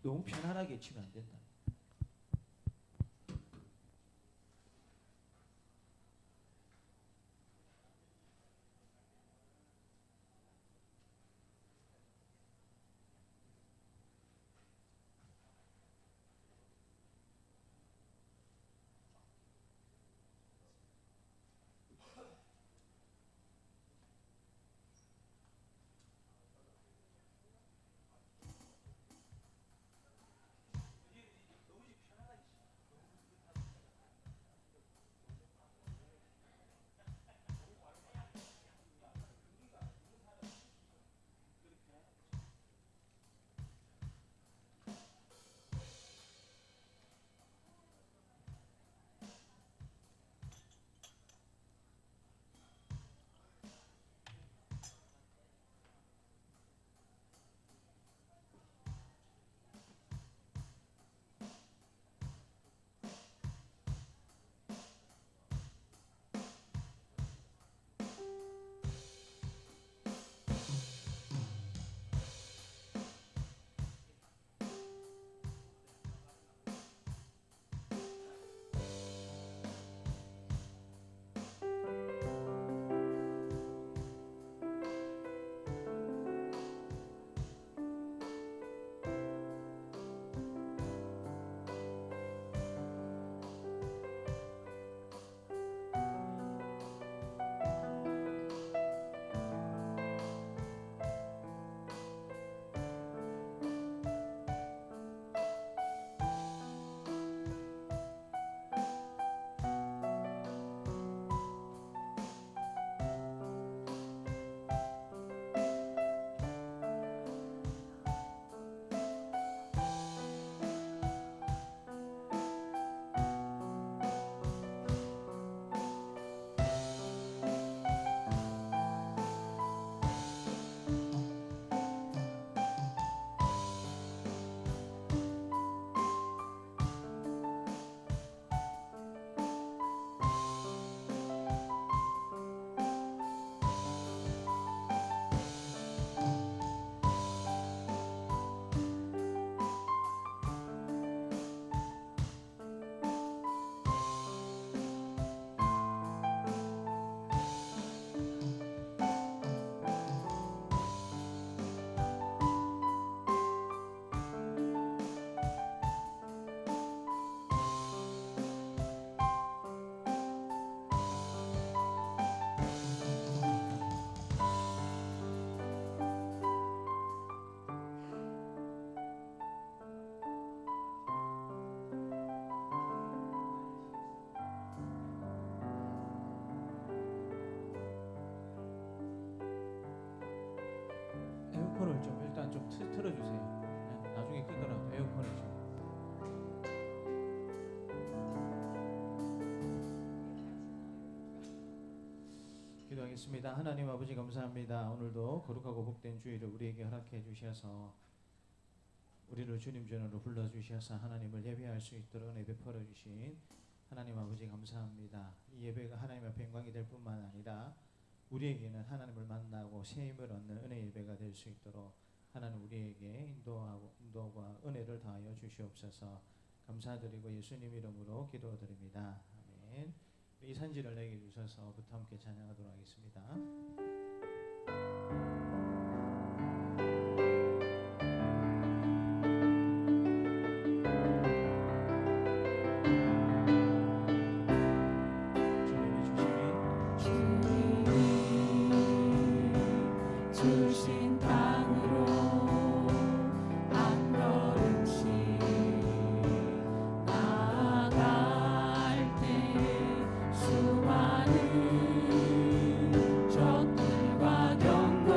너무 편안하게 치면 안 된다. 에어컨을 좀 일단 좀 틀어주세요. 네, 나중에 끄더라도 에어컨을 좀. 기도하겠습니다. 하나님 아버지 감사합니다. 오늘도 거룩하고 복된 주일을 우리에게 허락해 주셔서 우리를 주님 전으로 불러주셔서 하나님을 예배할 수 있도록 은혜 베풀어 주신 하나님 아버지 감사합니다. 이 예배가 하나님 앞에 영광이 될 뿐만 아니라 우리에게는 하나님을 만나고 새 힘을 얻는 은혜 예배가 될 수 있도록 하나님 우리에게 인도와 은혜를 다하여 주시옵소서. 감사드리고 예수님 이름으로 기도드립니다. 아멘. 이 산지를 내게 주셔서부터 함께 찬양하도록 하겠습니다. 주신 땅으로 한 걸음씩 나아갈 때 수많은 적들과 경고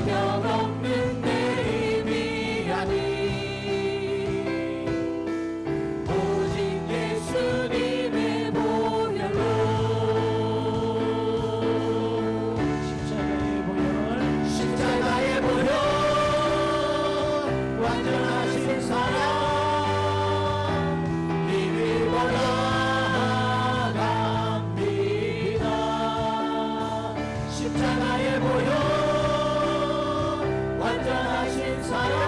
자격 없는 내 힘이 아닌 오직 예수님의 보혈로 십자가의 보혈 완전하신 사랑 힘이 나갑니다. 십자가의 보혈 완전하신 사랑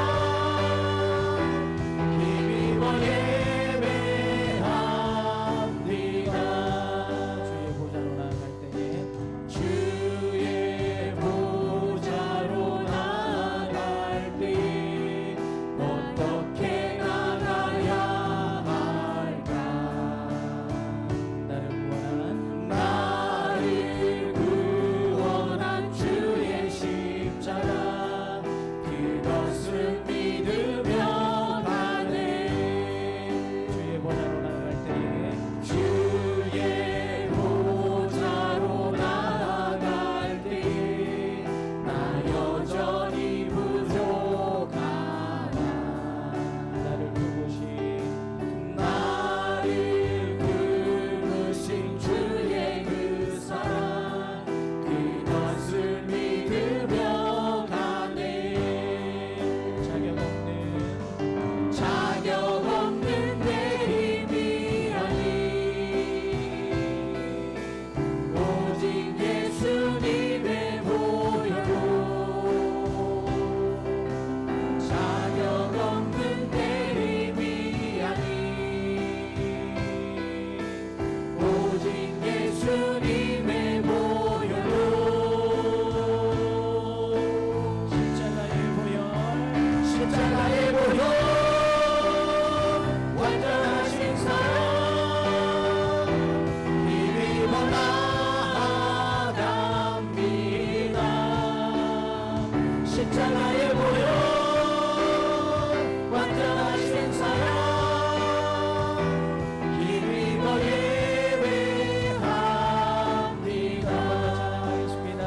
힘입어 예배합니다. 주의 보좌로 나아갈 때에 주의 보좌로 나아갈 때에 어떻게 나가야 할까? 나를 구원한 주의 십자가 그것을 믿으며 가네. 주의 보좌로 나아갈 때에 주의 보좌로 나아갈 때에 나 여전히 부족하다. 나를 부르신 주의 그 사랑 그것을 믿으며 가네. 자격 없는 내 힘이 아닌 오직 예수님의 보혈로 자격 없는 내 힘이 아닌 오직 예수님의 보혈로 십자가의 보혈 완전하신 사랑 힘입어 나아갑니다. 십자가의 보혈 완전하신 사랑 힘입어 예배합니다. 찬양하겠습니다.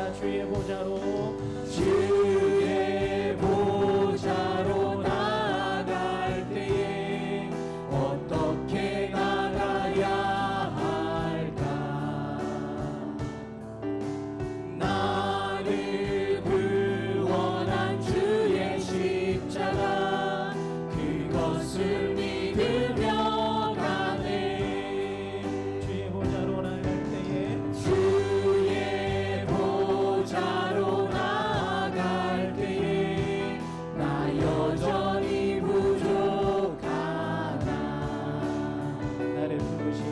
주의 보좌로 나아갈 때에 어떻게 나가야 할까? 나를 구원한 주의 십자가 그것을 믿으며 가네. 주의 보좌로 나아갈 때에 나 여전히 부족하다. 나를 부르신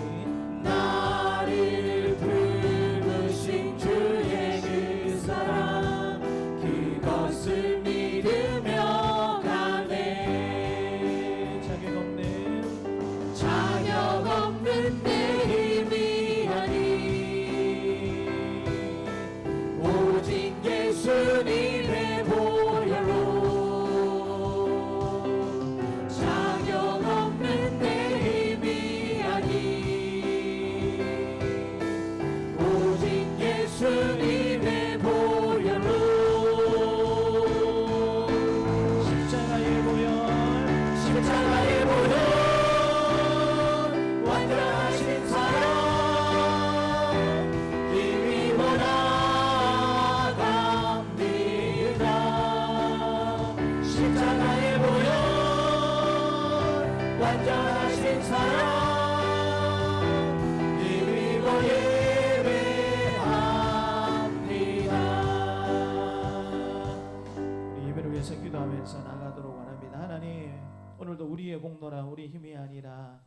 주의 그 사랑 그것을 믿으며 가네. 자격 없는 내 힘이 아닌 오직 예수님의 보혈로 자격 없는 내 힘이 아닌 오직 예수님의 보혈로 십자가의 보혈 완전하신 사랑 힘입어 나갑니다. 십자가의 보혈 완전하신 사랑 힘입어 예배합니다. 우리 예배를 위해서 기도하면서 나가도록 원합니다. 하나님, 오늘도 우리의 공로나 우리 힘이 아니라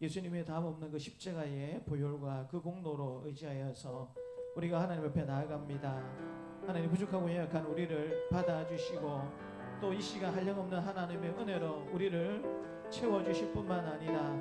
예수님의 담없는 그 십자가의 보혈과 그 공로로 의지하여서 우리가 하나님 옆에 나아갑니다. 하나님, 부족하고 연약한 우리를 받아주시고 또 이 시간 한량없는 하나님의 은혜로 우리를 채워주실 뿐만 아니라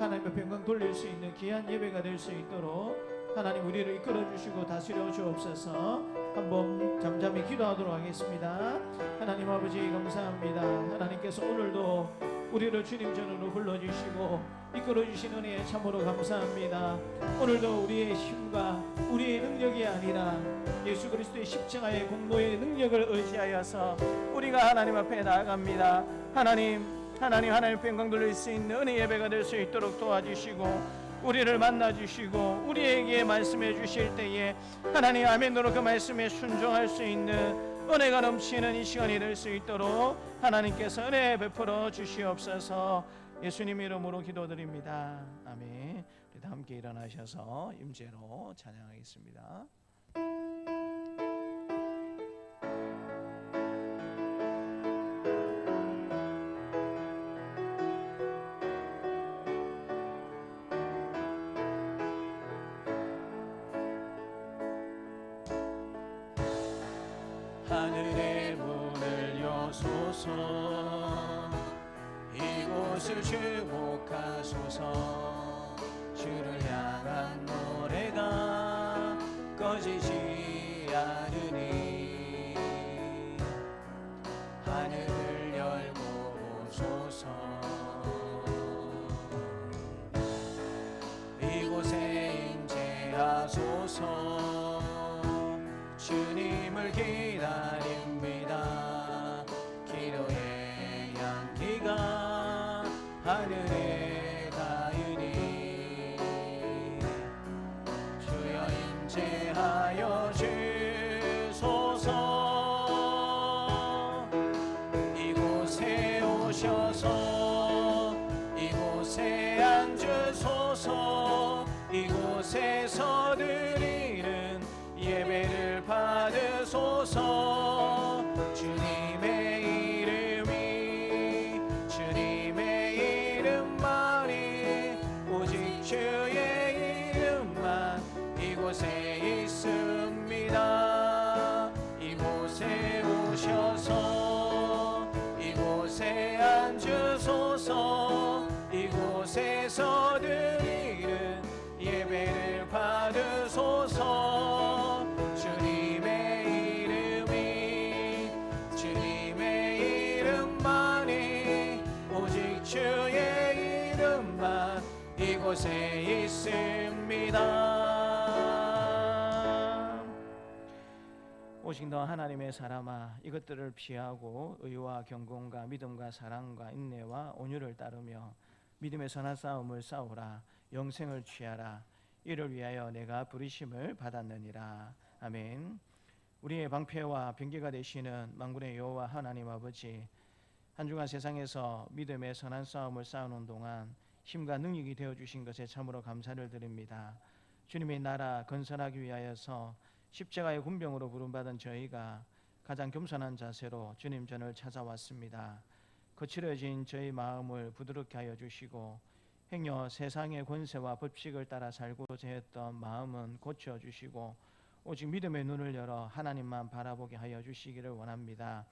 하나님 옆에 영광 돌릴 수 있는 귀한 예배가 될 수 있도록 하나님 우리를 이끌어주시고 다스려 주옵소서. 한번 잠잠히 기도하도록 하겠습니다. 하나님 아버지 감사합니다. 하나님께서 오늘도 우리를 주님 전으로 불러주시고 이끌어주신 은혜에 참으로 감사합니다. 오늘도 우리의 힘과 우리의 능력이 아니라 예수 그리스도의 십자가의 공로의 능력을 의지하여서 우리가 하나님 앞에 나아갑니다. 하나님 앞에 영광 돌릴 수 있는 은혜 예배가 될 수 있도록 도와주시고 우리를 만나주시고 우리에게 말씀해 주실 때에 하나님 아멘으로 그 말씀에 순종할 수 있는 은혜가 넘치는 이 시간이 될 수 있도록 하나님께서 은혜 베풀어 주시옵소서. 예수님 이름으로 기도드립니다. 아멘. 우리 다 함께 일어나셔서 임재로 찬양하겠습니다. 하늘의 문을 여소서 이곳을 주목하소서. 주를 향한 노래가 꺼지지 않으니 하늘을 열고 오소서. 이곳에 임재하소서. 주님을 기다립니다. 기도의 향기가 하늘에 닿으니 주여 임재하여 주소서. 이곳에 오셔서 이곳에 앉으소서. 이곳에서 드리는 예배를 받으소서. 주님의 이름만이 오직 주의 이름만 이곳에 있습니다. 이곳에 오셔서 이곳에 앉으소서. 이곳에서 드리는 예배를 받으소서. 주님의 이름만이 오직 주의 이름만 이곳에 있습니다. 오직 너 하나님의 사람아, 이것들을 피하고 의와 경건과 믿음과 사랑과 인내와 온유를 따르며 믿음의 선한 싸움을 싸우라. 영생을 취하라. 이를 위하여 내가 부르심을 받았느니라. 아멘. 우리의 방패와 병기가 되시는 만군의 여호와 하나님 아버지, 한 주간 세상에서 믿음의 선한 싸움을 싸우는 동안 힘과 능력이 되어주신 것에 참으로 감사를 드립니다. 주님의 나라 건설하기 위하여서 십자가의 군병으로 부름받은 저희가 가장 겸손한 자세로 주님 전을 찾아왔습니다. 거칠어진 저희 마음을 부드럽게 하여 주시고 행여 세상의 권세와 법칙을 따라 살고자 했던 마음은 고쳐주시고 오직 믿음의 눈을 열어 하나님만 바라보게 하여 주시기를 원합니다.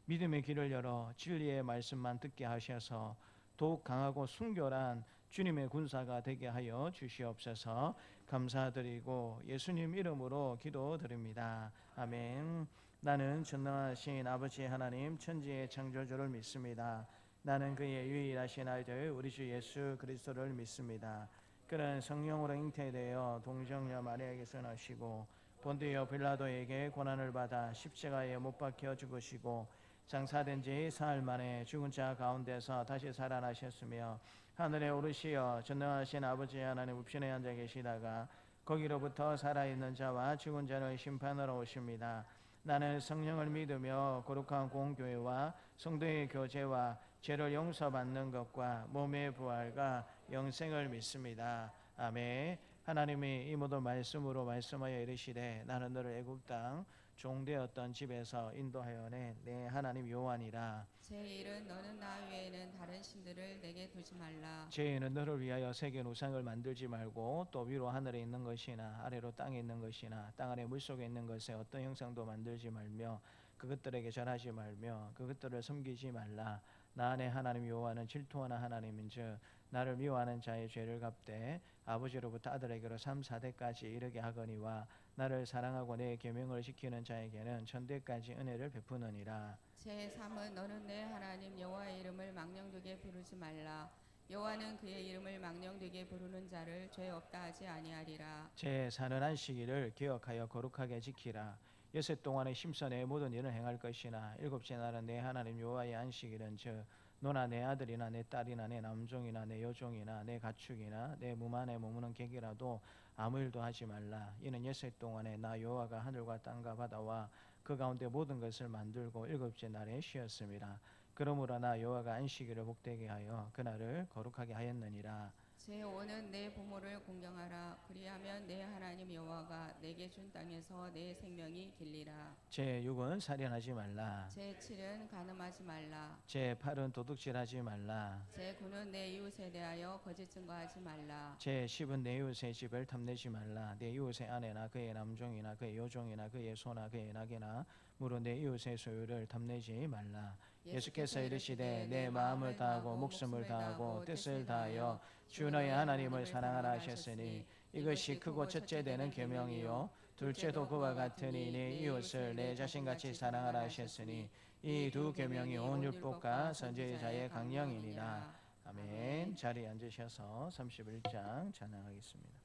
믿음의 길을 열어 진리의 말씀만 듣게 하셔서 더욱 강하고 순결한 주님의 군사가 되게 하여 주시옵소서. 감사드리고 예수님 이름으로 기도드립니다. 아멘. 나는 전능하신 아버지 하나님 천지의 창조주를 믿습니다. 나는 그의 유일하신 아들 우리 주 예수 그리스도를 믿습니다. 그는 성령으로 잉태되어 동정녀 마리아에게서 나시고 본디오 빌라도에게 고난을 받아 십자가에 못 박혀 죽으시고 장사된 지 사흘 만에 죽은 자 가운데서 다시 살아나셨으며 하늘에 오르시어 전능하신 아버지 하나님 우편에 앉아 계시다가 거기로부터 살아있는 자와 죽은 자를 심판하러 오십니다. 나는 성령을 믿으며 거룩한 공교회와 성도의 교제와 죄를 용서받는 것과 몸의 부활과 영생을 믿습니다. 아멘. 하나님이 이 모든 말씀으로 말씀하여 이르시되 나는 너를 애굽 땅 종되었던 집에서 인도하여 내 하나님 여호와니라. 제1은 너는 나 외에는 다른 신들을 내게 두지 말라. 죄인은 너를 위하여 새긴 우상을 만들지 말고 또 위로 하늘에 있는 것이나 아래로 땅에 있는 것이나 땅 아래 물속에 있는 것에 어떤 형상도 만들지 말며 그것들에게 절하지 말며 그것들을 섬기지 말라. 나 안에 하나님 여호와는 질투하는 하나님인즉 나를 미워하는 자의 죄를 갚되 아버지로부터 아들에게로 3, 4대까지 이르게 하거니와 나를 사랑하고 내 계명을 지키는 자에게는 천대까지 은혜를 베푸느니라. 제3은 너는 내 하나님 여호와의 이름을 망령되게 부르지 말라. 여호와는 그의 이름을 망령되게 부르는 자를 죄 없다 하지 아니하리라. 제 사는 안식일을 기억하여 거룩하게 지키라. 여섯 동안의 심서 내 모든 일을 행할 것이나 일곱째 날은 내 하나님 여호와의 안식일은 즉 너나 내 아들이나 내 딸이나 내 남종이나 내 여종이나 내 가축이나 내 무만에 머무는 객이라도 아무 일도 하지 말라. 이는 여섯 동안에 나 여호와가 하늘과 땅과 바다와 그 가운데 모든 것을 만들고 일곱째 날에 쉬었음이라. 그러므로 나 여호와가 안식일을 복되게 하여 그날을 거룩하게 하였느니라. 제5는 내 부모를 공경하라. 그리하면 내 하나님 여호와가 내게 준 땅에서 내 생명이 길리라. 제6은 살인하지 말라. 제7은 간음하지 말라. 제8은 도둑질하지 말라. 제9는 내 이웃에 대하여 거짓 증거하지 말라. 제10은 내 이웃의 집을 탐내지 말라. 내 이웃의 아내나 그의 남종이나 그의 여종이나 그의 소나 그의 낙이나 무릇 내 이웃의 소유를 탐내지 말라. 예수께서 이르시되 내 마음을 다하고 목숨을 다하고 뜻을 다하여 주 너의 하나님을 사랑하라 하셨으니 이것이 크고 첫째 되는 계명이요 둘째도 그와 같으니 내 이웃을 내 자신같이 사랑하라 하셨으니 이 두 계명이 온 율법과 선지자의 강령이니라. 아멘. 자리에 앉으셔서 31장 찬양하겠습니다.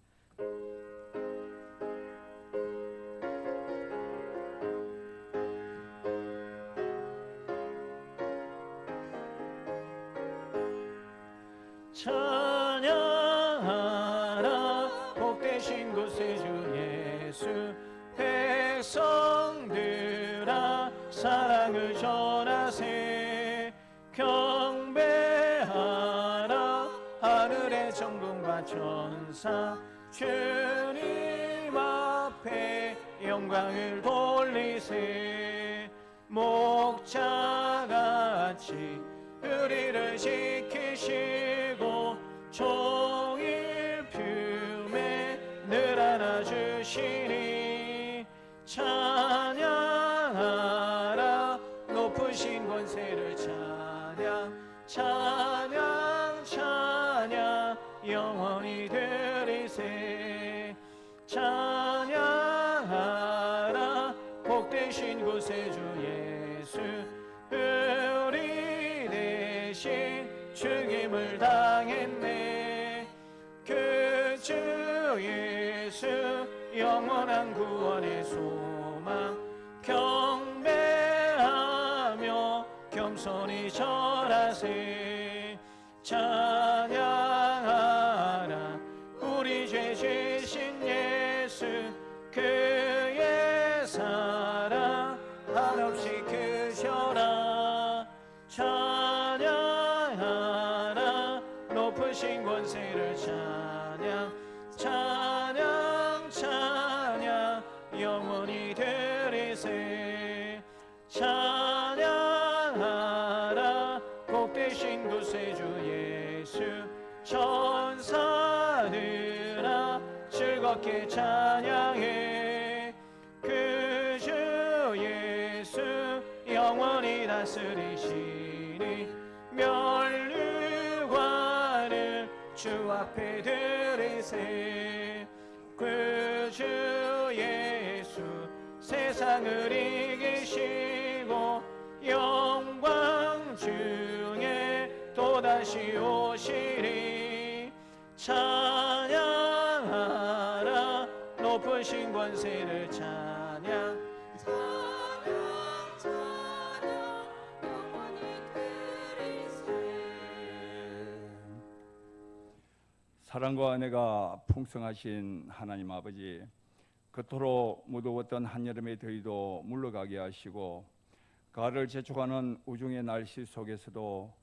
찬양하라 복되신 곳에 주 예수 백성들아 사랑을 전하세 경배하라 하늘의 천군과 천사 주님 앞에 영광을 돌리세 목자같이 우리를 지키시고 종일 품에 늘 안아주시니 찬양하라 높으신 권세를 찬양 찬양 찬양 영원히 드리세 찬양하라 복되신 곳에 주 예수 우리 대신 죽임을 당했네 그 주 예수 영원한 구원의 소망 경배하며 겸손히 절하세 찬양하라 우리 죄 지신 예수 그의 사랑 한없이 크셔라 찬양하라 높으신 권세를 찬양 찬양 찬양 영원히 드리세 찬양하라 복되신 곳에 주 예수 천사들아 즐겁게 찬양해 그 주 예수 영원히 다스리시니 면류관을 주 앞에 드리세 그 주 예수 세상을 이기시고 영광 중에 또다시 오시리 찬양하라 높으신 권세를 찬양 찬양 찬양 영원히 드리세. 사랑과 은혜가 풍성하신 하나님 아버지, 그토록 무더웠던 한여름의 더위도 물러가게 하시고 가을을 재촉하는 우중의 날씨 속에서도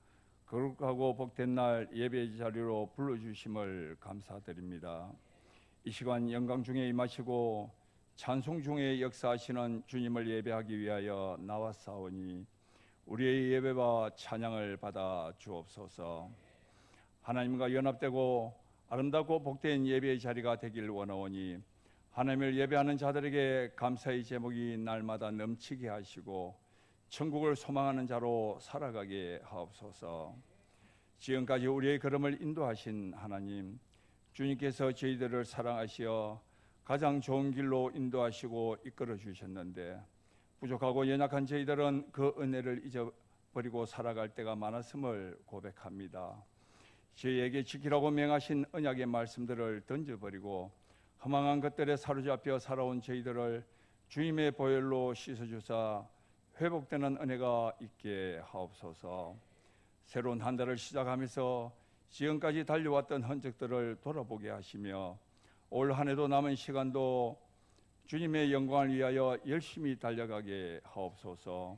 거룩하고 복된 날 예배 자리로 불러주심을 감사드립니다. 이 시간 영광 중에 임하시고 찬송 중에 역사하시는 주님을 예배하기 위하여 나왔사오니 우리의 예배와 찬양을 받아 주옵소서. 하나님과 연합되고 아름답고 복된 예배의 자리가 되길 원하오니 하나님을 예배하는 자들에게 감사의 제목이 날마다 넘치게 하시고 천국을 소망하는 자로 살아가게 하옵소서. 지금까지 우리의 걸음을 인도하신 하나님, 주님께서 저희들을 사랑하시어 가장 좋은 길로 인도하시고 이끌어 주셨는데 부족하고 연약한 저희들은 그 은혜를 잊어버리고 살아갈 때가 많았음을 고백합니다. 저희에게 지키라고 명하신 언약의 말씀들을 던져버리고 허망한 것들에 사로잡혀 살아온 저희들을 주님의 보혈로 씻어주사 회복되는 은혜가 있게 하옵소서. 새로운 한 달을 시작하면서 지금까지 달려왔던 흔적들을 돌아보게 하시며 올 한 해도 남은 시간도 주님의 영광을 위하여 열심히 달려가게 하옵소서.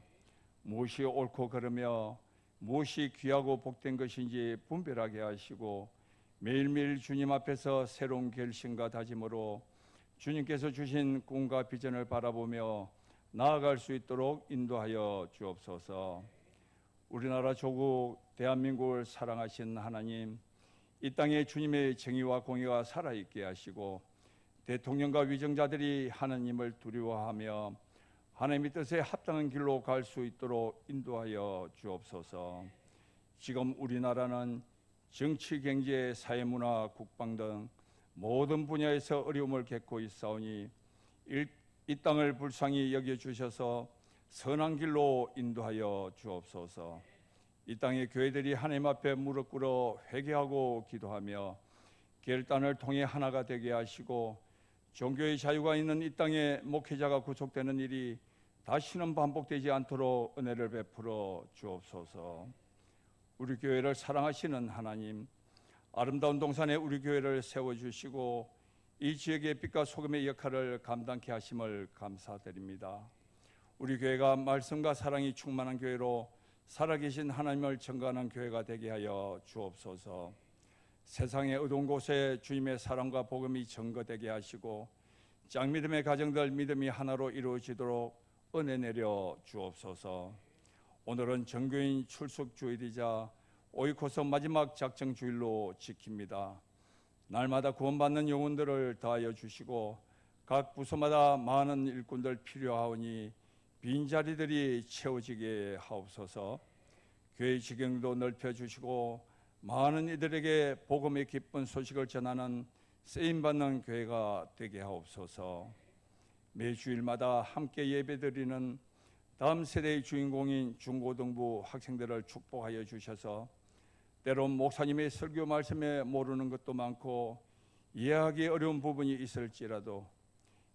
무엇이 옳고 그르며 무엇이 귀하고 복된 것인지 분별하게 하시고 매일매일 주님 앞에서 새로운 결심과 다짐으로 주님께서 주신 꿈과 비전을 바라보며 나아갈 수 있도록 인도하여 주옵소서. 우리나라 조국 대한민국을 사랑하신 하나님, 이 땅에 주님의 정의와 공의가 살아있게 하시고 대통령과 위정자들이 하나님을 두려워하며 하나님의 뜻에 합당한 길로 갈 수 있도록 인도하여 주옵소서. 지금 우리나라는 정치, 경제, 사회문화, 국방 등 모든 분야에서 어려움을 겪고 있사오니 이 땅을 불쌍히 여겨주셔서 선한 길로 인도하여 주옵소서. 이 땅의 교회들이 하나님 앞에 무릎 꿇어 회개하고 기도하며 결단을 통해 하나가 되게 하시고 종교의 자유가 있는 이 땅에 목회자가 구속되는 일이 다시는 반복되지 않도록 은혜를 베풀어 주옵소서. 우리 교회를 사랑하시는 하나님, 아름다운 동산에 우리 교회를 세워주시고 이 지역의 빛과 소금의 역할을 감당케 하심을 감사드립니다. 우리 교회가 말씀과 사랑이 충만한 교회로 살아계신 하나님을 증거하는 교회가 되게 하여 주옵소서. 세상의 어두운 곳에 주님의 사랑과 복음이 증거되게 하시고 짝믿음의 가정들 믿음이 하나로 이루어지도록 은혜 내려 주옵소서. 오늘은 정교인 출석 주일이자 오이코스 마지막 작정 주일로 지킵니다. 날마다 구원받는 영혼들을 더하여 주시고 각 부서마다 많은 일꾼들 필요하오니 빈자리들이 채워지게 하옵소서. 교회 지경도 넓혀주시고 많은 이들에게 복음의 기쁜 소식을 전하는 쓰임받는 교회가 되게 하옵소서. 매주일마다 함께 예배드리는 다음 세대의 주인공인 중고등부 학생들을 축복하여 주셔서 때론 목사님의 설교 말씀에 모르는 것도 많고 이해하기 어려운 부분이 있을지라도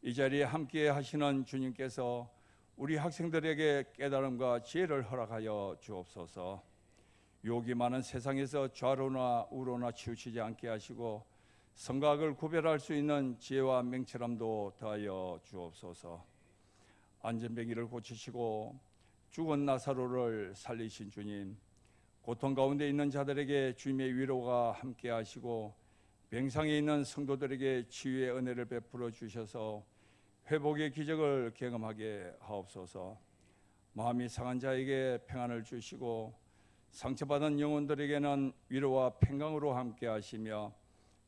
이 자리에 함께 하시는 주님께서 우리 학생들에게 깨달음과 지혜를 허락하여 주옵소서. 유혹이 많은 세상에서 좌로나 우로나 치우치지 않게 하시고 선각을 구별할 수 있는 지혜와 명철함도 더하여 주옵소서. 안전뱅이를 고치시고 죽은 나사로를 살리신 주님, 고통 가운데 있는 자들에게 주님의 위로가 함께 하시고 병상에 있는 성도들에게 치유의 은혜를 베풀어 주셔서 회복의 기적을 경험하게 하옵소서. 마음이 상한 자에게 평안을 주시고 상처받은 영혼들에게는 위로와 평강으로 함께 하시며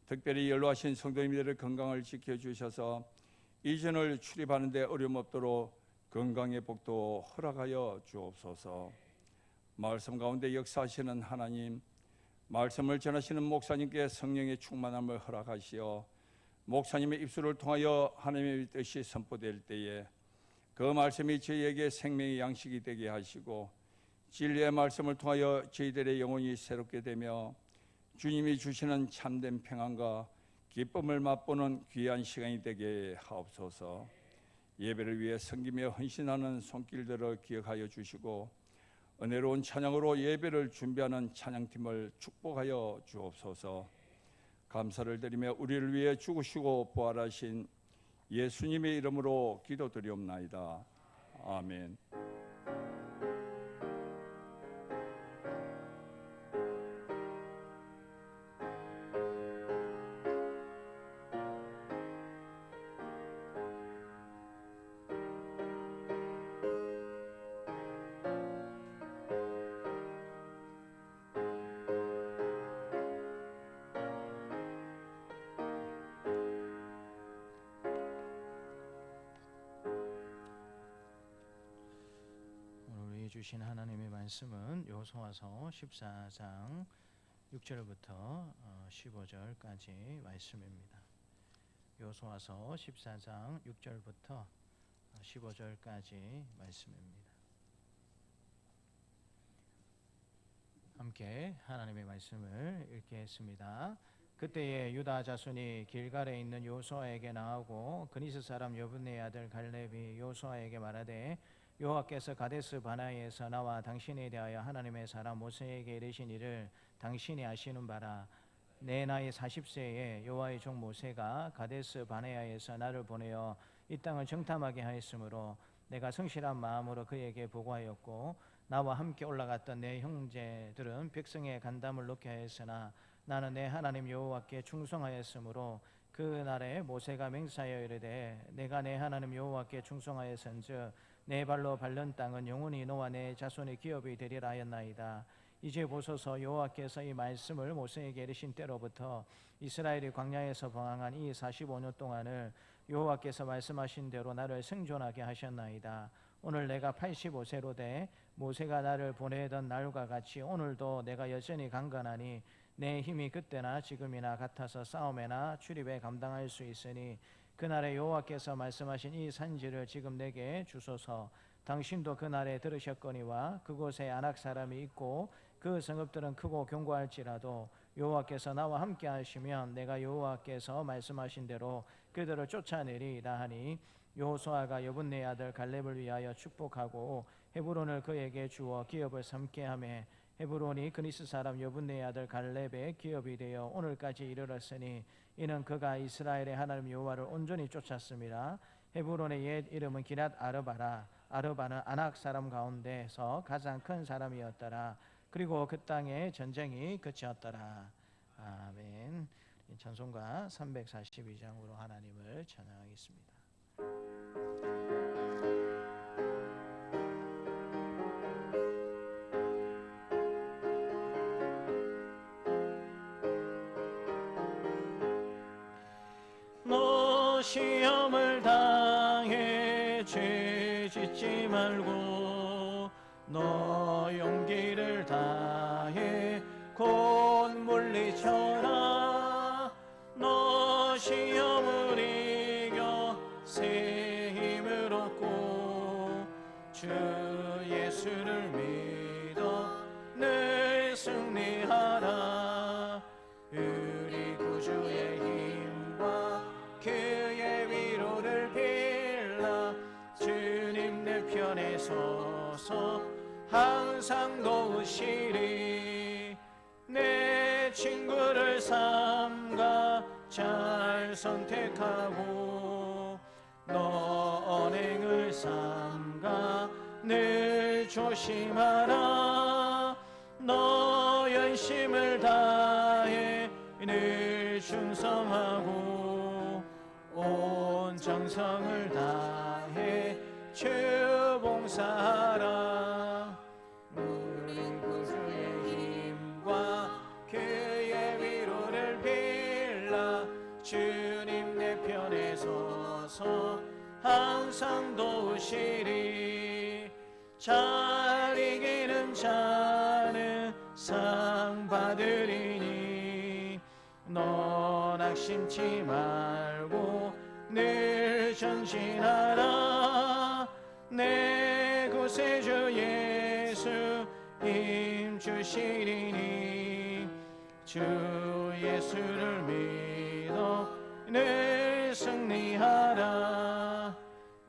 특별히 연로하신 성도님들의 건강을 지켜주셔서 이전을 출입하는 데 어려움 없도록 건강의 복도 허락하여 주옵소서. 말씀 가운데 역사하시는 하나님, 말씀을 전하시는 목사님께 성령의 충만함을 허락하시어 목사님의 입술을 통하여 하나님의 뜻이 선포될 때에 그 말씀이 저희에게 생명의 양식이 되게 하시고 진리의 말씀을 통하여 저희들의 영혼이 새롭게 되며 주님이 주시는 참된 평안과 기쁨을 맛보는 귀한 시간이 되게 하옵소서. 예배를 위해 섬기며 헌신하는 손길들을 기억하여 주시고 은혜로운 찬양으로 예배를 준비하는 찬양팀을 축복하여 주옵소서. 감사를 드리며 우리를 위해 죽으시고 부활하신 예수님의 이름으로 기도드리옵나이다. 아멘. 주신 하나님의 말씀은 여호수아서 14장 6절부터 15절까지 말씀입니다. 여호수아서 14장 6절부터 15절까지 말씀입니다. 함께 하나님의 말씀을 읽겠습니다. 그때에 유다 자손이 길갈에 있는 요수아에게 나오고 그니스 사람 여분의 아들 갈렙이 요수아에게 말하되 여호와께서 가데스 바나에서 나와 당신에 대하여 하나님의 사람 모세에게 이르신 일을 당신이 아시는 바라. 내 나이 40세에 여호와의 종 모세가 가데스 바네아에서 나를 보내어 이 땅을 정탐하게 하였으므로 내가 성실한 마음으로 그에게 보고하였고 나와 함께 올라갔던 내 형제들은 백성의 간담을 놓게 하였으나 나는 내 하나님 여호와께 충성하였으므로 그날에 모세가 맹세하여 이르되 내가 내 하나님 여호와께 충성하였은즉 내 발로 밟는 땅은 영원히 너와 내 자손의 기업이 되리라 하였나이다. 이제 보소서 여호와께서 이 말씀을 모세에게 이르신 때로부터 이스라엘이 광야에서 방황한 이 45년 동안을 여호와께서 말씀하신 대로 나를 생존하게 하셨나이다. 오늘 내가 85세로 돼 모세가 나를 보내던 날과 같이 오늘도 내가 여전히 강건하니 내 힘이 그때나 지금이나 같아서 싸움에나 출입에 감당할 수 있으니 그날에 여호와께서 말씀하신 이 산지를 지금 내게 주소서. 당신도 그날에 들으셨거니와 그곳에 아낙 사람이 있고 그 성읍들은 크고 견고할지라도 여호와께서 나와 함께 하시면 내가 여호와께서 말씀하신 대로 그들을 쫓아내리이다 하니 여호수아가 여분네 아들 갈렙을 위하여 축복하고 헤브론을 그에게 주어 기업을 삼게 하매 헤브론이 그니스 사람 여분네 아들 갈렙의 기업이 되어 오늘까지 이르렀으니 이는 그가 이스라엘의 하나님 여호와를 온전히 쫓았습니다. 헤브론의 옛 이름은 기랏 아르바라. 아르바는 아낙 사람 가운데서 가장 큰 사람이었더라. 그리고 그 땅에 전쟁이 그치었더라. 아멘. 찬송가 342장으로 하나님을 찬양하겠습니다. 너 시험을 당해 죄 짓지 말고 너 용기를 다해 곧 물리쳐라. 너 시험을 이겨 새 힘을 얻고 주 예수를 믿어 늘 승리하라. 우리 구주의 힘과 그의 위로를 빌라. 주님 내 편에 서서 항상 도우시리. 내 친구를 삼가 잘 선택하고 너 언행을 삼가 늘 조심하라. 너 연심을 다해 늘 충성하고 온 정성을 다해 주 봉사하라. 우리 구주의 힘과 그의 위로를 빌라. 주님 내 편에 서서 항상 도우시리. 잘 이기는 자는 상 받으리니 너 낙심치 말고 늘 전진하라. 내 구세주 예수 힘 주시리니 주 예수를 믿어 늘 승리하라.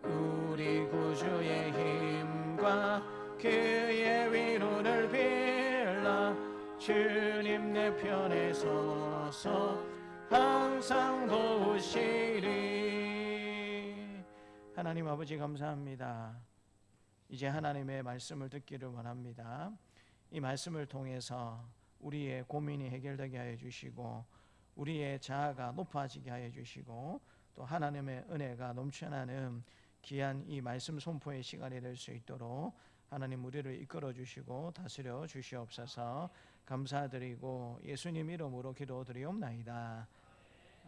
우리 구주의 힘과 그의 위로를 빌라. 주님 내 편에 서서 항상 도우시리. 하나님 아버지 감사합니다. 이제 하나님의 말씀을 듣기를 원합니다. 이 말씀을 통해서 우리의 고민이 해결되게 하여 주시고 우리의 자아가 높아지게 하여 주시고 또 하나님의 은혜가 넘쳐나는 귀한 이 말씀 선포의 시간이 될 수 있도록 하나님 우리를 이끌어 주시고 다스려 주시옵소서. 감사드리고 예수님 이름으로 기도드리옵나이다.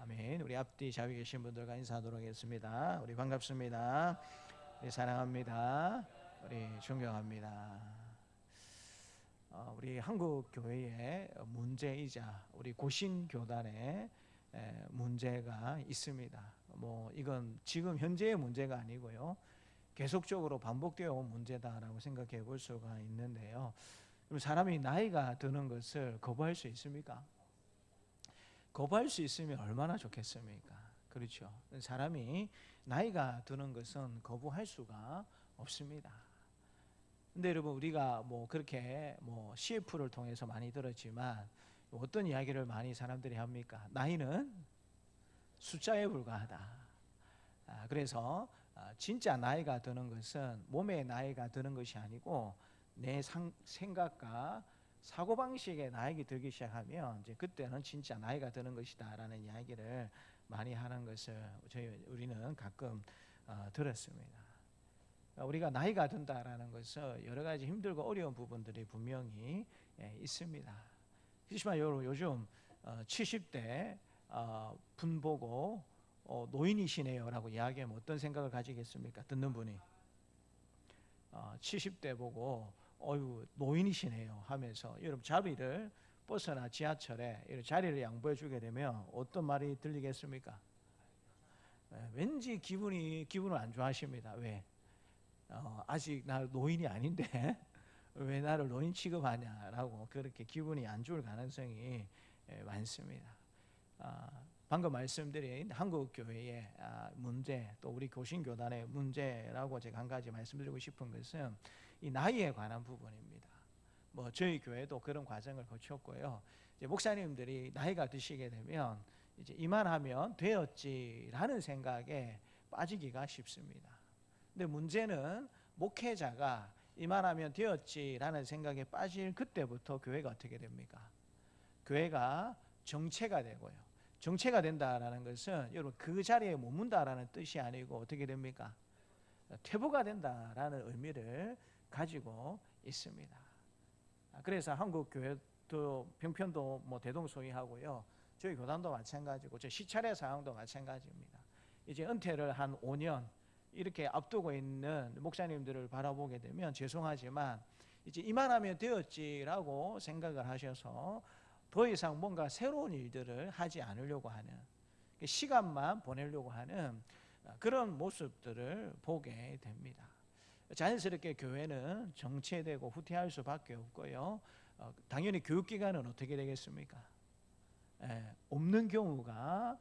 아멘. 우리 앞뒤 자리 계신 분들과 인사하도록 하겠습니다. 우리 반갑습니다. 우리 사랑합니다. 우리 존경합니다. 우리 한국 교회의 문제이자 우리 고신 교단의 문제가 있습니다. 이건 지금 현재의 문제가 아니고요. 계속적으로 반복되어 온 문제다라고 생각해 볼 수가 있는데요. 그럼 사람이 나이가 드는 것을 거부할 수 있습니까? 거부할 수 있으면 얼마나 좋겠습니까? 그렇죠. 사람이 나이가 드는 것은 거부할 수가 없습니다. 근데 여러분, 우리가 뭐 그렇게 뭐 CF를 통해서 많이 들었지만 어떤 이야기를 많이 사람들이 합니까? 나이는 숫자에 불과하다. 그래서 진짜 나이가 드는 것은 몸의 나이가 드는 것이 아니고 내 생각과 사고방식의 나이가 들기 시작하면 이제 그때는 진짜 나이가 드는 것이다라는 이야기를 많이 하는 것을 우리는 가끔 들었습니다. 우리가 나이가 든다라는 것은 여러 가지 힘들고 어려운 부분들이 분명히 있습니다. 그렇지만 요즘 70대 분 보고 노인이시네요 라고 이야기하면 어떤 생각을 가지겠습니까? 듣는 분이 70대 보고 어유 노인이시네요 하면서 여러분 자리를 버스나 지하철에 이런 자리를 양보해 주게 되면 어떤 말이 들리겠습니까? 왠지 기분을 안 좋아하십니다. 왜? 아직 나 노인이 아닌데 왜 나를 노인 취급하냐라고 그렇게 기분이 안 좋을 가능성이 많습니다. 방금 말씀드린 한국 교회의 문제, 또 우리 교신교단의 문제라고 제가 한 가지 말씀드리고 싶은 것은 이 나이에 관한 부분입니다. 뭐 저희 교회도 그런 과정을 거쳤고요. 이제 목사님들이 나이가 드시게 되면 이제 이만하면 되었지라는 생각에 빠지기가 쉽습니다. 근데 문제는 목회자가 이만하면 되었지라는 생각에 빠질 그때부터 교회가 어떻게 됩니까? 교회가 정체가 되고요. 정체가 된다라는 것은 여러분 그 자리에 머문다라는 뜻이 아니고 어떻게 됩니까? 퇴보가 된다라는 의미를 가지고 있습니다. 그래서 한국 교회도 병편도 뭐 대동소이하고요. 저희 교단도 마찬가지고 저 시찰의 사항도 마찬가지입니다. 이제 은퇴를 한 5년 이렇게 앞두고 있는 목사님들을 바라보게 되면 죄송하지만 이제 이만하면 되었지라고 생각을 하셔서 더 이상 뭔가 새로운 일들을 하지 않으려고 하는, 시간만 보내려고 하는 그런 모습들을 보게 됩니다. 자연스럽게 교회는 정체되고 후퇴할 수밖에 없고요. 당연히 교육기관은 어떻게 되겠습니까? 없는 경우가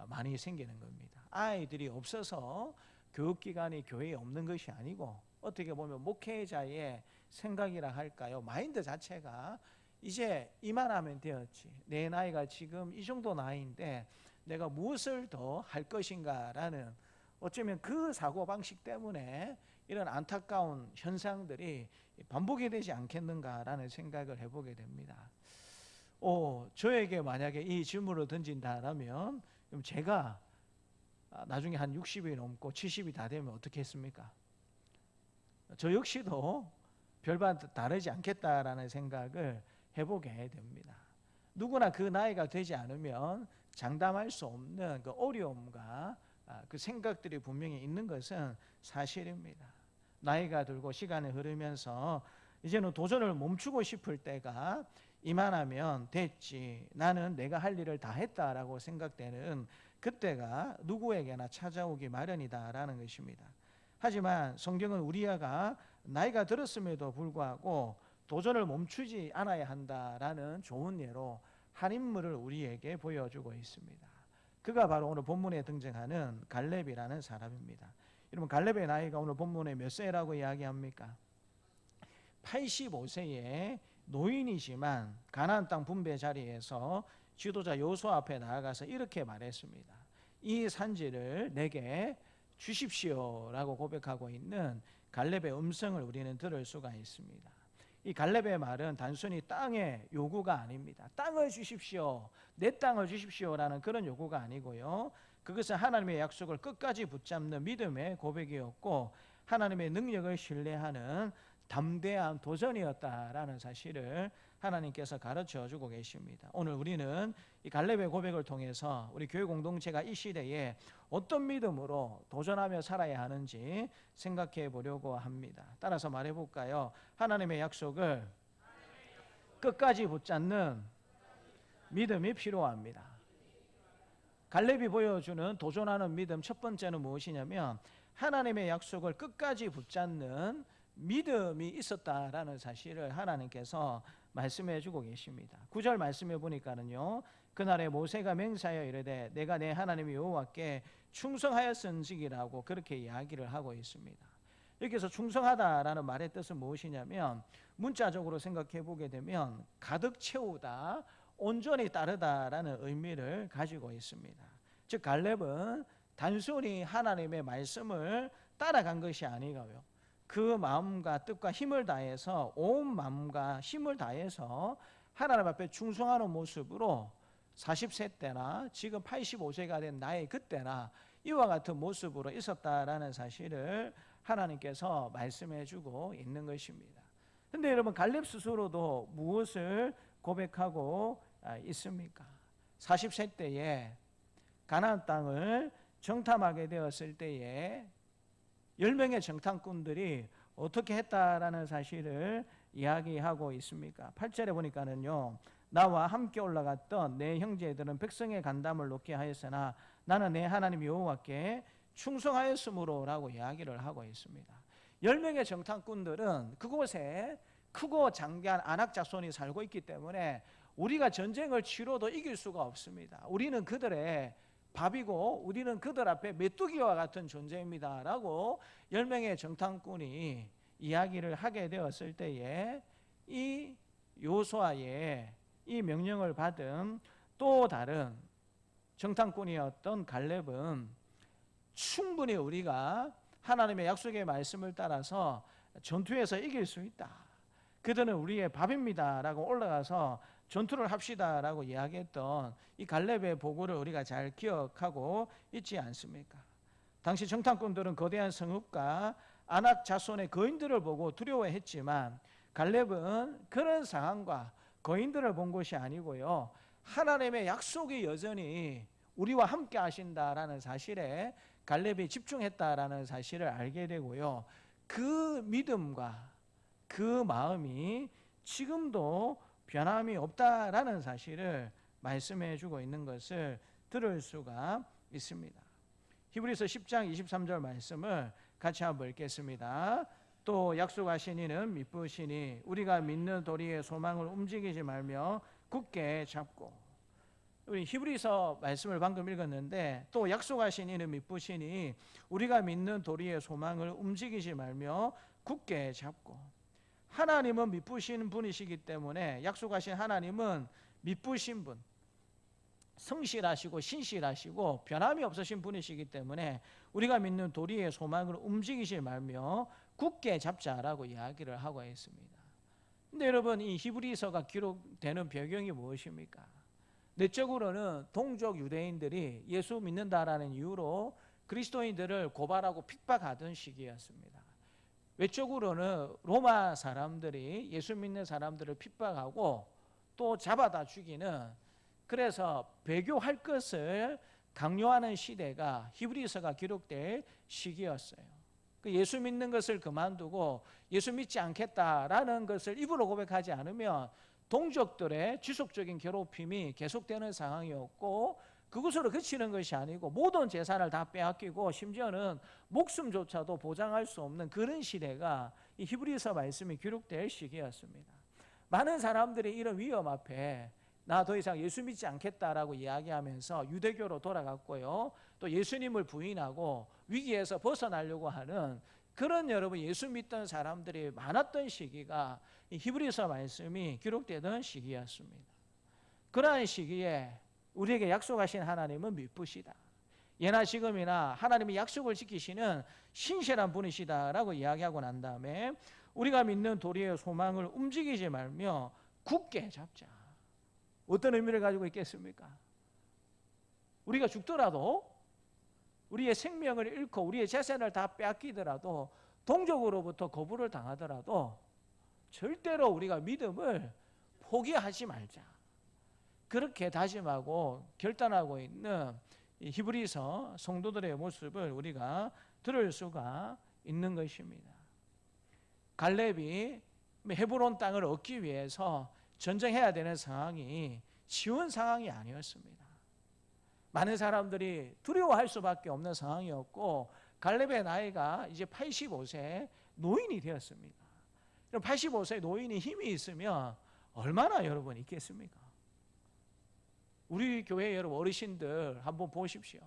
많이 생기는 겁니다. 아이들이 없어서 교육기관이 교회에 없는 것이 아니고 어떻게 보면 목회자의 생각이라 할까요? 마인드 자체가 이제 이만하면 되었지. 내 나이가 지금 이 정도 나이인데 내가 무엇을 더 할 것인가라는 어쩌면 그 사고방식 때문에 이런 안타까운 현상들이 반복이 되지 않겠는가라는 생각을 해보게 됩니다. 저에게 만약에 이 질문을 던진다라면 그럼 제가 나중에 한 60이 넘고 70이 다 되면 어떻게 했습니까? 저 역시도 별반 다르지 않겠다라는 생각을 해보게 됩니다. 누구나 그 나이가 되지 않으면 장담할 수 없는 그 어려움과 그 생각들이 분명히 있는 것은 사실입니다. 나이가 들고 시간이 흐르면서 이제는 도전을 멈추고 싶을 때가 이만하면 됐지, 나는 내가 할 일을 다 했다라고 생각되는 그때가 누구에게나 찾아오기 마련이다라는 것입니다. 하지만 성경은 우리가 나이가 들었음에도 불구하고 도전을 멈추지 않아야 한다라는 좋은 예로 한 인물을 우리에게 보여주고 있습니다. 그가 바로 오늘 본문에 등장하는 갈렙이라는 사람입니다. 여러분, 갈렙의 나이가 오늘 본문에 몇 세라고 이야기합니까? 85세의 노인이지만 가나안 땅 분배 자리에서 지도자 여호수아 앞에 나아가서 이렇게 말했습니다. 이 산지를 내게 주십시오라고 고백하고 있는 갈렙의 음성을 우리는 들을 수가 있습니다. 이 갈렙의 말은 단순히 땅의 요구가 아닙니다. 땅을 주십시오, 내 땅을 주십시오라는 그런 요구가 아니고요. 그것은 하나님의 약속을 끝까지 붙잡는 믿음의 고백이었고 하나님의 능력을 신뢰하는 담대한 도전이었다라는 사실을 하나님께서 가르쳐주고 계십니다. 오늘 우리는 이 갈렙의 고백을 통해서 우리 교회 공동체가 이 시대에 어떤 믿음으로 도전하며 살아야 하는지 생각해 보려고 합니다. 따라서 말해볼까요? 하나님의 약속을 끝까지 붙잡는 믿음이 필요합니다. 갈렙이 보여주는 도전하는 믿음, 첫 번째는 무엇이냐면 하나님의 약속을 끝까지 붙잡는 믿음이 있었다라는 사실을 하나님께서 말씀해 주고 계십니다. 9절 말씀해 보니까는요, 그날에 모세가 맹세하여 이르되 내가 내 하나님 여호와께 충성하였은지기라고 그렇게 이야기를 하고 있습니다. 여기서 충성하다라는 말의 뜻은 무엇이냐면, 문자적으로 생각해 보게 되면 가득 채우다, 온전히 따르다라는 의미를 가지고 있습니다. 즉 갈렙은 단순히 하나님의 말씀을 따라간 것이 아니고요, 그 마음과 뜻과 힘을 다해서, 온 마음과 힘을 다해서 하나님 앞에 충성하는 모습으로 40세 때나 지금 85세가 된 나의 그때나 이와 같은 모습으로 있었다라는 사실을 하나님께서 말씀해 주고 있는 것입니다. 그런데 여러분, 갈렙 스스로도 무엇을 고백하고 있습니까? 40세 때에 가나안 땅을 정탐하게 되었을 때에 10명의 정탐꾼들이 어떻게 했다라는 사실을 이야기하고 있습니까? 8절에 보니까는요, 나와 함께 올라갔던 내 형제들은 백성의 간담을 놓게 하였으나 나는 내 하나님 여호와께 충성하였으므로 라고 이야기를 하고 있습니다. 10명의 정탐꾼들은 그곳에 크고 장대한 아낙 자손이 살고 있기 때문에 우리가 전쟁을 치러도 이길 수가 없습니다. 우리는 그들의 밥이고 우리는 그들 앞에 메뚜기와 같은 존재입니다 라고 10명의 정탐꾼이 이야기를 하게 되었을 때에 이 요수아의 이 명령을 받은 또 다른 정탐꾼이었던 갈렙은 충분히 우리가 하나님의 약속의 말씀을 따라서 전투에서 이길 수 있다, 그들은 우리의 밥입니다 라고 올라가서 전투를 합시다 라고 이야기했던 이 갈렙의 보고를 우리가 잘 기억하고 있지 않습니까? 당시 정탐꾼들은 거대한 성읍과 아낙 자손의 거인들을 보고 두려워했지만 갈렙은 그런 상황과 거인들을 본 것이 아니고요, 하나님의 약속이 여전히 우리와 함께 하신다라는 사실에 갈렙이 집중했다라는 사실을 알게 되고요, 그 믿음과 그 마음이 지금도 변함이 없다라는 사실을 말씀해 주고 있는 것을 들을 수가 있습니다. 히브리서 10장 23절 말씀을 같이 한번 읽겠습니다. 또 약속하신 이는 미쁘시니 우리가 믿는 도리의 소망을 움직이지 말며 굳게 잡고, 우리 히브리서 말씀을 방금 읽었는데, 또 약속하신 이는 미쁘시니 우리가 믿는 도리의 소망을 움직이지 말며 굳게 잡고, 하나님은 미쁘신 분이시기 때문에, 약속하신 하나님은 미쁘신 분, 성실하시고 신실하시고 변함이 없으신 분이시기 때문에 우리가 믿는 도리의 소망을 움직이지 말며 굳게 잡자라고 이야기를 하고 있습니다. 근데 여러분, 이 히브리서가 기록되는 배경이 무엇입니까? 내적으로는 동족 유대인들이 예수 믿는다라는 이유로 그리스도인들을 고발하고 핍박하던 시기였습니다. 외적으로는 로마 사람들이 예수 믿는 사람들을 핍박하고 또 잡아다 죽이는, 그래서 배교할 것을 강요하는 시대가 히브리서가 기록될 시기였어요. 예수 믿는 것을 그만두고 예수 믿지 않겠다라는 것을 입으로 고백하지 않으면 동족들의 지속적인 괴롭힘이 계속되는 상황이었고, 그것으로 그치는 것이 아니고 모든 재산을 다 빼앗기고 심지어는 목숨조차도 보장할 수 없는 그런 시대가 이 히브리서 말씀이 기록될 시기였습니다. 많은 사람들이 이런 위험 앞에 나 더 이상 예수 믿지 않겠다라고 이야기하면서 유대교로 돌아갔고요, 또 예수님을 부인하고 위기에서 벗어나려고 하는 그런 여러분 예수 믿던 사람들이 많았던 시기가 이 히브리서 말씀이 기록되던 시기였습니다. 그러한 시기에 우리에게 약속하신 하나님은 미쁘시다, 예나 지금이나 하나님이 약속을 지키시는 신실한 분이시다라고 이야기하고 난 다음에 우리가 믿는 도리의 소망을 움직이지 말며 굳게 잡자. 어떤 의미를 가지고 있겠습니까? 우리가 죽더라도, 우리의 생명을 잃고 우리의 재산을 다 빼앗기더라도, 동족으로부터 거부를 당하더라도 절대로 우리가 믿음을 포기하지 말자, 그렇게 다짐하고 결단하고 있는 이 히브리서 성도들의 모습을 우리가 들을 수가 있는 것입니다. 갈렙이 헤브론 땅을 얻기 위해서 전쟁해야 되는 상황이 쉬운 상황이 아니었습니다. 많은 사람들이 두려워할 수밖에 없는 상황이었고, 갈렙의 나이가 이제 85세 노인이 되었습니다. 85세 노인이 힘이 있으면 얼마나 여러분 있겠습니까? 우리 교회 여러분 어르신들 한번 보십시오.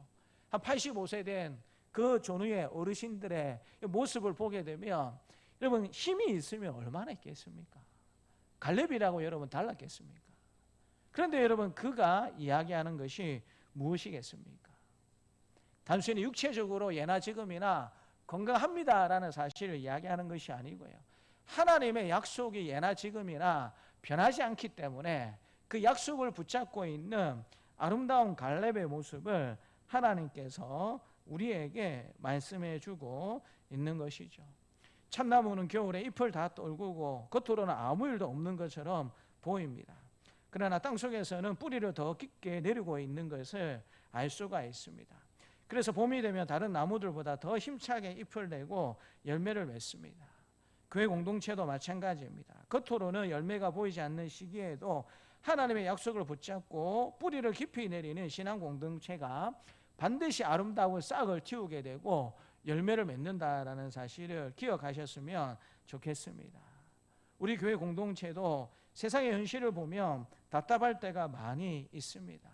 한 85세 된 그 전후의 어르신들의 모습을 보게 되면 여러분 힘이 있으면 얼마나 있겠습니까? 갈렙이라고 여러분 달랐겠습니까? 그런데 여러분 그가 이야기하는 것이 무엇이겠습니까? 단순히 육체적으로 예나 지금이나 건강합니다라는 사실을 이야기하는 것이 아니고요. 하나님의 약속이 예나 지금이나 변하지 않기 때문에 그 약속을 붙잡고 있는 아름다운 갈렙의 모습을 하나님께서 우리에게 말씀해 주고 있는 것이죠. 참나무는 겨울에 잎을 다 떨구고 겉으로는 아무 일도 없는 것처럼 보입니다. 그러나 땅속에서는 뿌리를 더 깊게 내리고 있는 것을 알 수가 있습니다. 그래서 봄이 되면 다른 나무들보다 더 힘차게 잎을 내고 열매를 맺습니다. 교회 공동체도 마찬가지입니다. 겉으로는 열매가 보이지 않는 시기에도 하나님의 약속을 붙잡고 뿌리를 깊이 내리는 신앙 공동체가 반드시 아름다운 싹을 틔우게 되고 열매를 맺는다라는 사실을 기억하셨으면 좋겠습니다. 우리 교회 공동체도 세상의 현실을 보면 답답할 때가 많이 있습니다.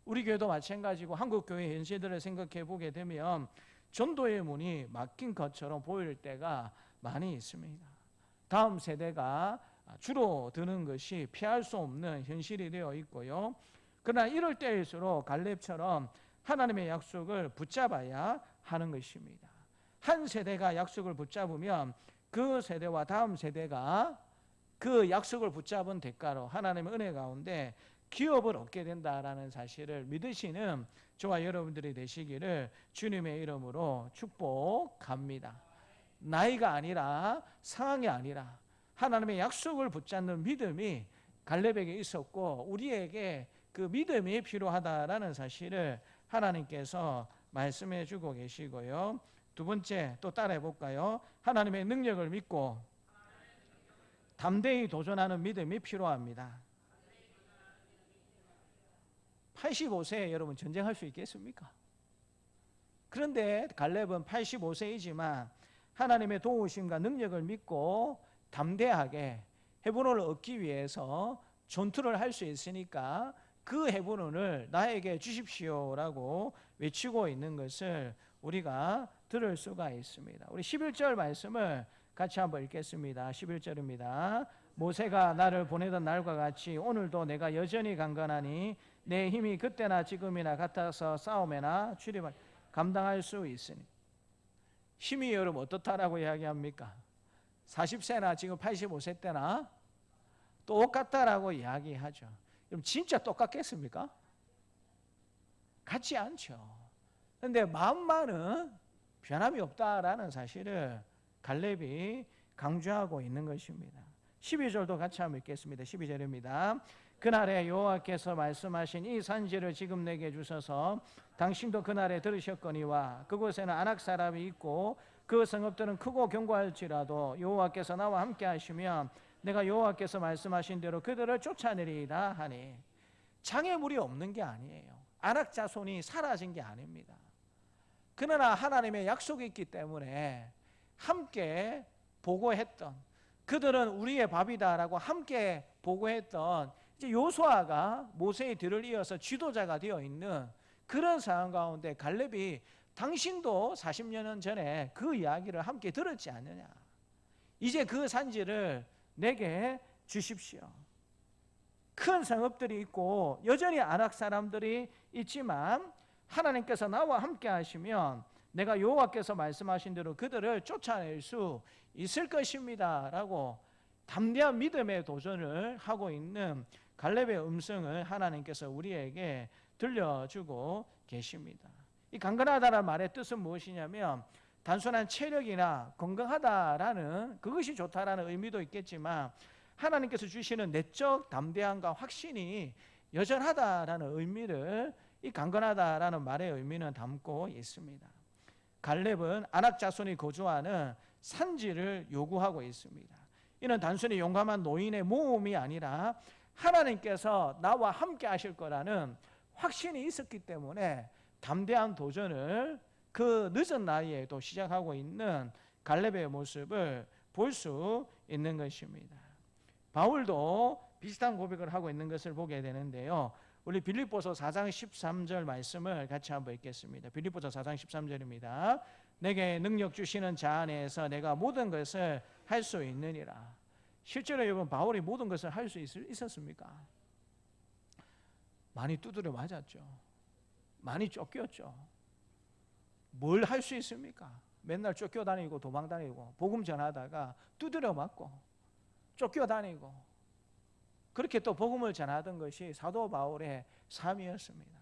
우리 교회도 마찬가지고 한국 교회 현실들을 생각해 보게 되면 전도의 문이 막힌 것처럼 보일 때가 많이 있습니다. 다음 세대가 줄어드는 것이 피할 수 없는 현실이 되어 있고요. 그러나 이럴 때일수록 갈렙처럼 하나님의 약속을 붙잡아야 하는 것입니다. 한 세대가 약속을 붙잡으면 그 세대와 다음 세대가 그 약속을 붙잡은 대가로 하나님의 은혜 가운데 기업을 얻게 된다라는 사실을 믿으시는 저와 여러분들이 되시기를 주님의 이름으로 축복합니다. 나이가 아니라 상황이 아니라 하나님의 약속을 붙잡는 믿음이 갈렙에게 있었고 우리에게 그 믿음이 필요하다라는 사실을 하나님께서 말씀해 주고 계시고요. 두 번째 또 따라해 볼까요? 하나님의 능력을 믿고 담대히 도전하는 믿음이 필요합니다. 85세에 여러분 전쟁할 수 있겠습니까? 그런데 갈렙은 85세이지만 하나님의 도우심과 능력을 믿고 담대하게 헤브론을 얻기 위해서 전투를 할 수 있으니까 그 헤브론을 나에게 주십시오라고 외치고 있는 것을 우리가 들을 수가 있습니다. 우리 11절 말씀을 같이 한번 읽겠습니다. 11절입니다. 모세가 나를 보내던 날과 같이 오늘도 내가 여전히 강건하니 내 힘이 그때나 지금이나 같아서 싸움에나 출입을 감당할 수 있으니. 힘이 여러분 어떻다라고 이야기합니까? 40세나 지금 85세 때나 똑같다라고 이야기하죠. 그럼 진짜 똑같겠습니까? 같지 않죠. 그런데 마음만은 변함이 없다라는 사실을 갈렙이 강조하고 있는 것입니다. 12절도 같이 한번 읽겠습니다. 12절입니다. 그날에 여호와께서 말씀하신 이 산지를 지금 내게 주셔서 당신도 그날에 들으셨거니와 그곳에는 아낙 사람이 있고 그 성읍들은 크고 견고할지라도 여호와께서 나와 함께 하시면 내가 여호와께서 말씀하신 대로 그들을 쫓아내리이다 하니. 장애물이 없는 게 아니에요. 아낙 자손이 사라진 게 아닙니다. 그러나 하나님의 약속이 있기 때문에 함께 보고했던, 그들은 우리의 밥이다라고 함께 보고했던 이제 요수아가 모세의 뒤를 이어서 지도자가 되어 있는 그런 상황 가운데 갈렙이 당신도 40년 전에 그 이야기를 함께 들었지 않느냐. 이제 그 산지를 내게 주십시오. 큰 성읍들이 있고 여전히 아낙 사람들이 있지만 하나님께서 나와 함께 하시면 내가 여호와께서 말씀하신 대로 그들을 쫓아낼 수 있을 것입니다 라고 담대한 믿음의 도전을 하고 있는 갈렙의 음성을 하나님께서 우리에게 들려주고 계십니다. 이 강건하다라는 말의 뜻은 무엇이냐면 단순한 체력이나 건강하다라는 그것이 좋다라는 의미도 있겠지만 하나님께서 주시는 내적 담대함과 확신이 여전하다라는 의미를 이 강건하다라는 말의 의미는 담고 있습니다. 갈렙은 아낙 자손이 거주하는 산지를 요구하고 있습니다. 이는 단순히 용감한 노인의 모험이 아니라 하나님께서 나와 함께 하실 거라는 확신이 있었기 때문에 담대한 도전을 그 늦은 나이에도 시작하고 있는 갈렙의 모습을 볼 수 있는 것입니다. 바울도 비슷한 고백을 하고 있는 것을 보게 되는데요. 우리 빌립보서 4장 13절 말씀을 같이 한번 읽겠습니다. 빌립보서 4장 13절입니다. 내게 능력 주시는 자 안에서 내가 모든 것을 할 수 있느니라. 실제로 여러분 바울이 모든 것을 할 수 있었습니까? 많이 두드려 맞았죠. 많이 쫓겼죠. 뭘 할 수 있습니까? 맨날 쫓겨다니고 도망다니고 복음 전하다가 두드려 맞고 쫓겨다니고 그렇게 또 복음을 전하던 것이 사도 바울의 삶이었습니다.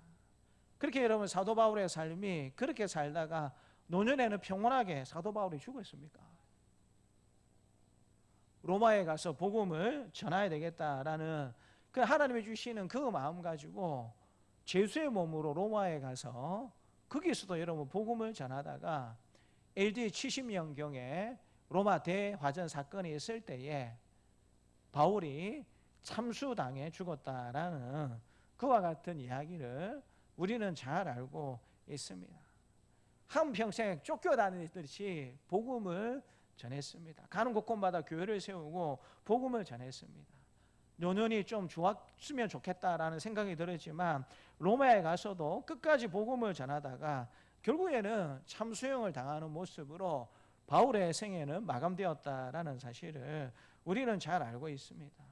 그렇게 여러분 사도 바울의 삶이 그렇게 살다가 노년에는 평온하게 사도 바울이 죽었습니까? 로마에 가서 복음을 전해야 되겠다라는 그 하나님이 주시는 그 마음 가지고 죄수의 몸으로 로마에 가서 거기서도 여러분 복음을 전하다가 AD 70년경에 로마 대화전 사건이 있을 때에 바울이 참수당해 죽었다라는 그와 같은 이야기를 우리는 잘 알고 있습니다. 한평생 쫓겨다니듯이 복음을 전했습니다. 가는 곳곳마다 교회를 세우고 복음을 전했습니다. 노년이 좀 좋았으면 좋겠다라는 생각이 들었지만 로마에 가서도 끝까지 복음을 전하다가 결국에는 참수형을 당하는 모습으로 바울의 생애는 마감되었다라는 사실을 우리는 잘 알고 있습니다.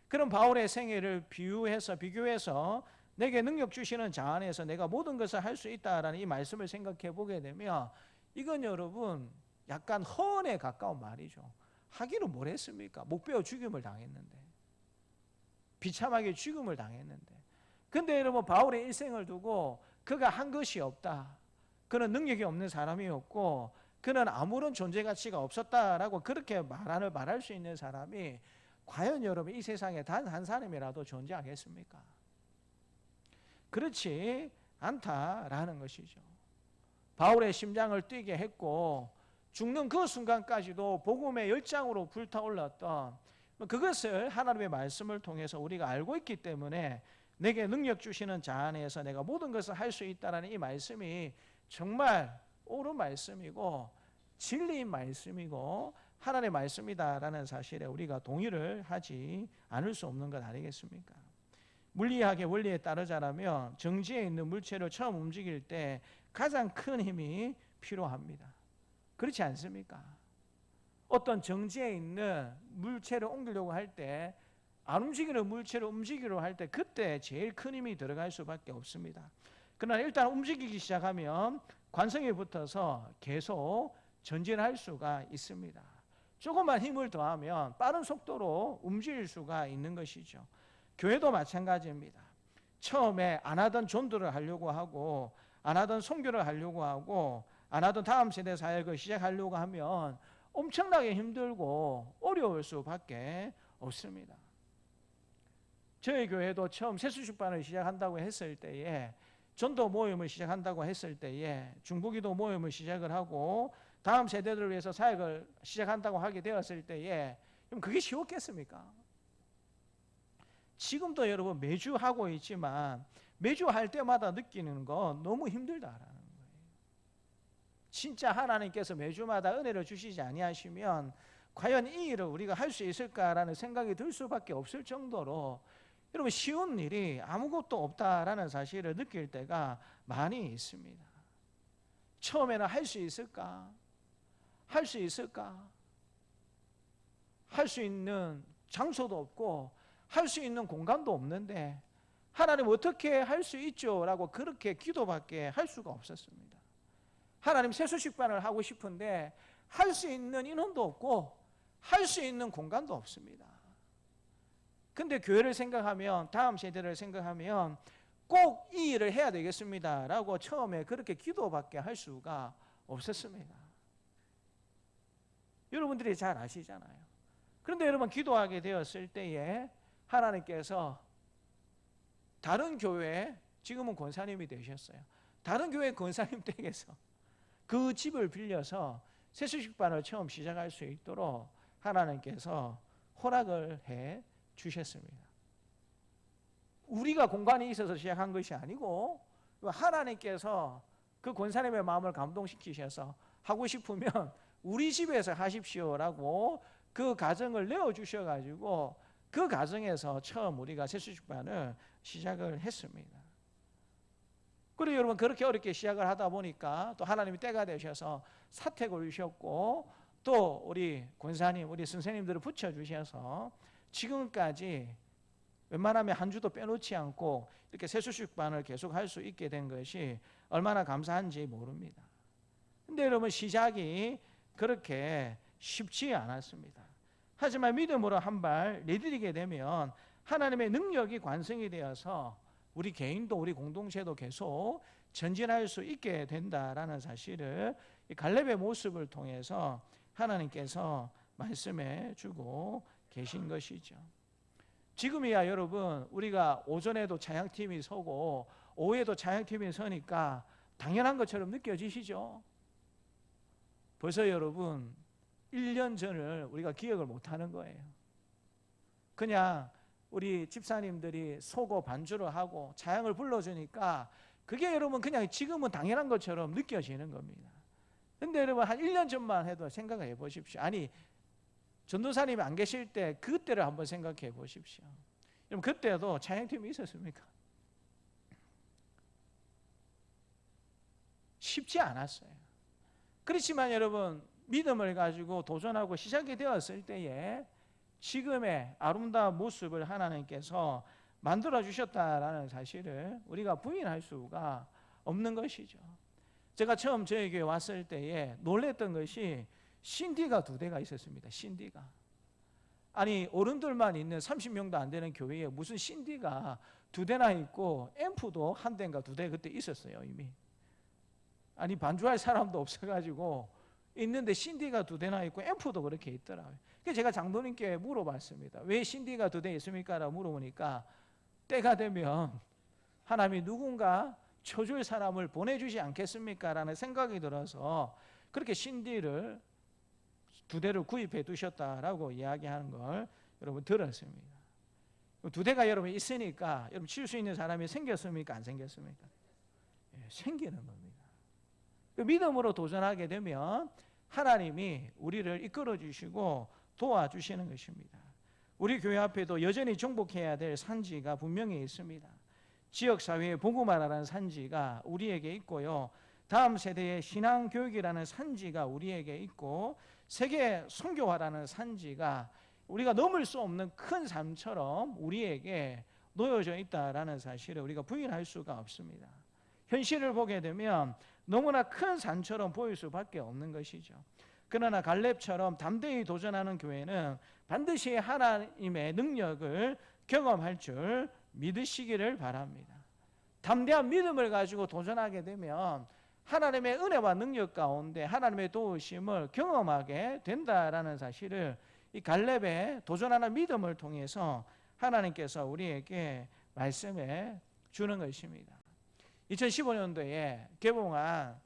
그런 바울의 생애를 비교해서 내게 능력 주시는 자 안에서 내가 모든 것을 할 수 있다라는 이 말씀을 생각해 보게 되면 이건 여러분 약간 허언에 가까운 말이죠. 하기는 뭘 했습니까? 못 배워 죽임을 당했는데, 비참하게 죽임을 당했는데, 근데 여러분 바울의 일생을 두고 그가 한 것이 없다, 그는 능력이 없는 사람이었고 그는 아무런 존재 가치가 없었다라고 그렇게 말할 수 있는 사람이 과연 여러분 이 세상에 단 한 사람이라도 존재하겠습니까? 그렇지 않다라는 것이죠. 바울의 심장을 뛰게 했고 죽는 그 순간까지도 복음의 열장으로 불타올랐던 그것을 하나님의 말씀을 통해서 우리가 알고 있기 때문에 내게 능력 주시는 자 안에서 내가 모든 것을 할 수 있다는 이 말씀이 정말 옳은 말씀이고 진리인 말씀이고 하나님의 말씀이다라는 사실에 우리가 동의를 하지 않을 수 없는 것 아니겠습니까? 물리학의 원리에 따르자면 정지에 있는 물체를 처음 움직일 때 가장 큰 힘이 필요합니다. 그렇지 않습니까? 어떤 정지에 있는 물체를 옮기려고 할 때, 안 움직이는 물체를 움직이려고 할 때 그때 제일 큰 힘이 들어갈 수밖에 없습니다. 그러나 일단 움직이기 시작하면 관성이 붙어서 계속 전진할 수가 있습니다. 조금만 힘을 더하면 빠른 속도로 움직일 수가 있는 것이죠. 교회도 마찬가지입니다. 처음에 안 하던 전도를 하려고 하고 안 하던 선교를 하려고 하고 안 하던 다음 세대 사역을 시작하려고 하면 엄청나게 힘들고 어려울 수밖에 없습니다. 저희 교회도 처음 세수식반을 시작한다고 했을 때에, 전도 모임을 시작한다고 했을 때에, 중보기도 모임을 시작을 하고 다음 세대들을 위해서 사역을 시작한다고 하게 되었을 때에 그럼 그게 쉬웠겠습니까? 지금도 여러분 매주 하고 있지만 매주 할 때마다 느끼는 건 너무 힘들다라는 거예요. 진짜 하나님께서 매주마다 은혜를 주시지 아니하시면 과연 이 일을 우리가 할 수 있을까라는 생각이 들 수밖에 없을 정도로 여러분 쉬운 일이 아무것도 없다라는 사실을 느낄 때가 많이 있습니다. 처음에는 할 수 있을까? 할 수 있을까? 할 수 있는 장소도 없고 할 수 있는 공간도 없는데 하나님 어떻게 할 수 있죠? 라고 그렇게 기도밖에 할 수가 없었습니다. 하나님 세수식반을 하고 싶은데 할 수 있는 인원도 없고 할 수 있는 공간도 없습니다. 근데 교회를 생각하면, 다음 세대를 생각하면 꼭 이 일을 해야 되겠습니다 라고 처음에 그렇게 기도밖에 할 수가 없었습니다. 여러분들이 잘 아시잖아요. 그런데 여러분 기도하게 되었을 때에 하나님께서 다른 교회, 지금은 권사님이 되셨어요, 다른 교회 권사님 댁에서 그 집을 빌려서 세수식반을 처음 시작할 수 있도록 하나님께서 허락을 해 주셨습니다. 우리가 공간이 있어서 시작한 것이 아니고 하나님께서 그 권사님의 마음을 감동시키셔서 하고 싶으면 우리 집에서 하십시오라고 그 가정을 내어주셔가지고 그 가정에서 처음 우리가 세수식반을 시작을 했습니다. 그리고 여러분 그렇게 어렵게 시작을 하다 보니까 또 하나님이 때가 되셔서 사택을 주셨고 또 우리 권사님, 우리 선생님들을 붙여주셔서 지금까지 웬만하면 한 주도 빼놓지 않고 이렇게 세수식반을 계속 할 수 있게 된 것이 얼마나 감사한지 모릅니다. 근데 여러분 시작이 그렇게 쉽지 않았습니다. 하지만 믿음으로 한 발 내디디게 되면 하나님의 능력이 관성이 되어서 우리 개인도 우리 공동체도 계속 전진할 수 있게 된다라는 사실을 이 갈렙의 모습을 통해서 하나님께서 말씀해 주고 계신 것이죠. 지금이야 여러분 우리가 오전에도 찬양팀이 서고 오후에도 찬양팀이 서니까 당연한 것처럼 느껴지시죠? 벌써 여러분 1년 전을 우리가 기억을 못하는 거예요. 그냥 우리 집사님들이 서고 반주를 하고 찬양을 불러주니까 그게 여러분 그냥 지금은 당연한 것처럼 느껴지는 겁니다. 근데 여러분 한 1년 전만 해도 생각해 보십시오. 아니 전도사님이 안 계실 때 그때를 한번 생각해 보십시오. 여러분 그때도 찬양팀이 있었습니까? 쉽지 않았어요. 그렇지만 여러분 믿음을 가지고 도전하고 시작이 되었을 때에 지금의 아름다운 모습을 하나님께서 만들어 주셨다라는 사실을 우리가 부인할 수가 없는 것이죠. 제가 처음 저희 교회 왔을 때에 놀랬던 것이 신디가 2대가 있었습니다. 신디가. 아니 어른들만 있는 30명도 안 되는 교회에 무슨 신디가 2대나 있고 앰프도 1대인가 2대 그때 있었어요 이미. 아니 반주할 사람도 없어가지고 있는데 신디가 2대나 있고 앰프도 그렇게 있더라고요. 그래서 제가 장로님께 물어봤습니다. 왜 신디가 2대 있습니까? 라고 물어보니까 때가 되면 하나님이 누군가 쳐줄 사람을 보내주지 않겠습니까? 라는 생각이 들어서 그렇게 신디를 2대를 구입해 두셨다라고 이야기하는 걸 여러분 들었습니다. 2대가 여러분 있으니까 여러분 칠 수 있는 사람이 생겼습니까? 안 생겼습니까? 예, 생기는 겁니다. 믿음으로 도전하게 되면 하나님이 우리를 이끌어 주시고 도와주시는 것입니다. 우리 교회 앞에도 여전히 정복해야 될 산지가 분명히 있습니다. 지역사회에 복음화라는 산지가 우리에게 있고요. 다음 세대의 신앙교육이라는 산지가 우리에게 있고 세계 선교화라는 산지가 우리가 넘을 수 없는 큰 산처럼 우리에게 놓여져 있다라는 사실을 우리가 부인할 수가 없습니다. 현실을 보게 되면 너무나 큰 산처럼 보일 수밖에 없는 것이죠. 그러나 갈렙처럼 담대히 도전하는 교회는 반드시 하나님의 능력을 경험할 줄 믿으시기를 바랍니다. 담대한 믿음을 가지고 도전하게 되면 하나님의 은혜와 능력 가운데 하나님의 도우심을 경험하게 된다라는 사실을 이 갈렙의 도전하는 믿음을 통해서 하나님께서 우리에게 말씀해 주는 것입니다. 2015년도에 개봉한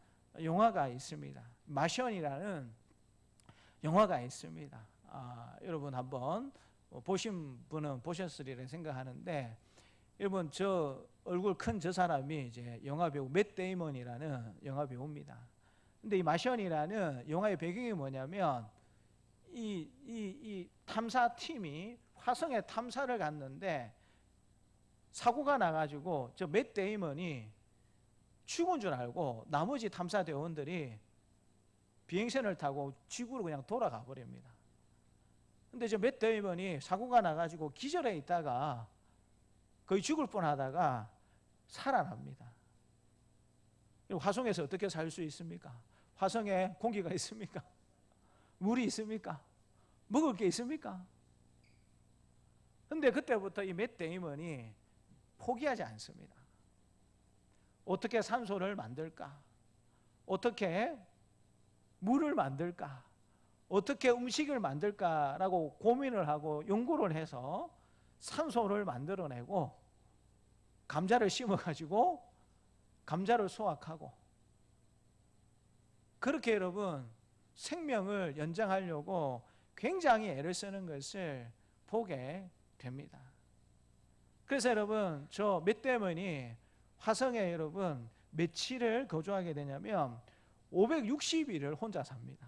영화가 있습니다. 마션이라는 영화가 있습니다. 여러분 한번 보신 분은 보셨으리라 생각하는데 여러분 저 얼굴 큰 저 사람이 이제 영화 배우 맷 데이먼이라는 영화 배우입니다. 근데 이 마션이라는 영화의 배경이 뭐냐면 이 탐사팀이 화성에 탐사를 갔는데 사고가 나가지고 저 맷 데이먼이 죽은 줄 알고 나머지 탐사대원들이 비행선을 타고 지구로 그냥 돌아가 버립니다. 근데 저 맷 데이먼이 사고가 나가지고 기절해 있다가 거의 죽을 뻔하다가 살아납니다. 화성에서 어떻게 살 수 있습니까? 화성에 공기가 있습니까? 물이 있습니까? 먹을 게 있습니까? 근데 그때부터 이 맷 데이먼이 포기하지 않습니다. 어떻게 산소를 만들까? 어떻게 물을 만들까? 어떻게 음식을 만들까라고 고민을 하고 연구를 해서 산소를 만들어내고 감자를 심어가지고 감자를 수확하고 그렇게 여러분 생명을 연장하려고 굉장히 애를 쓰는 것을 보게 됩니다. 그래서 여러분 저 맷 데이먼이 화성에 여러분 며칠을 거주하게 되냐면 560일을 혼자 삽니다.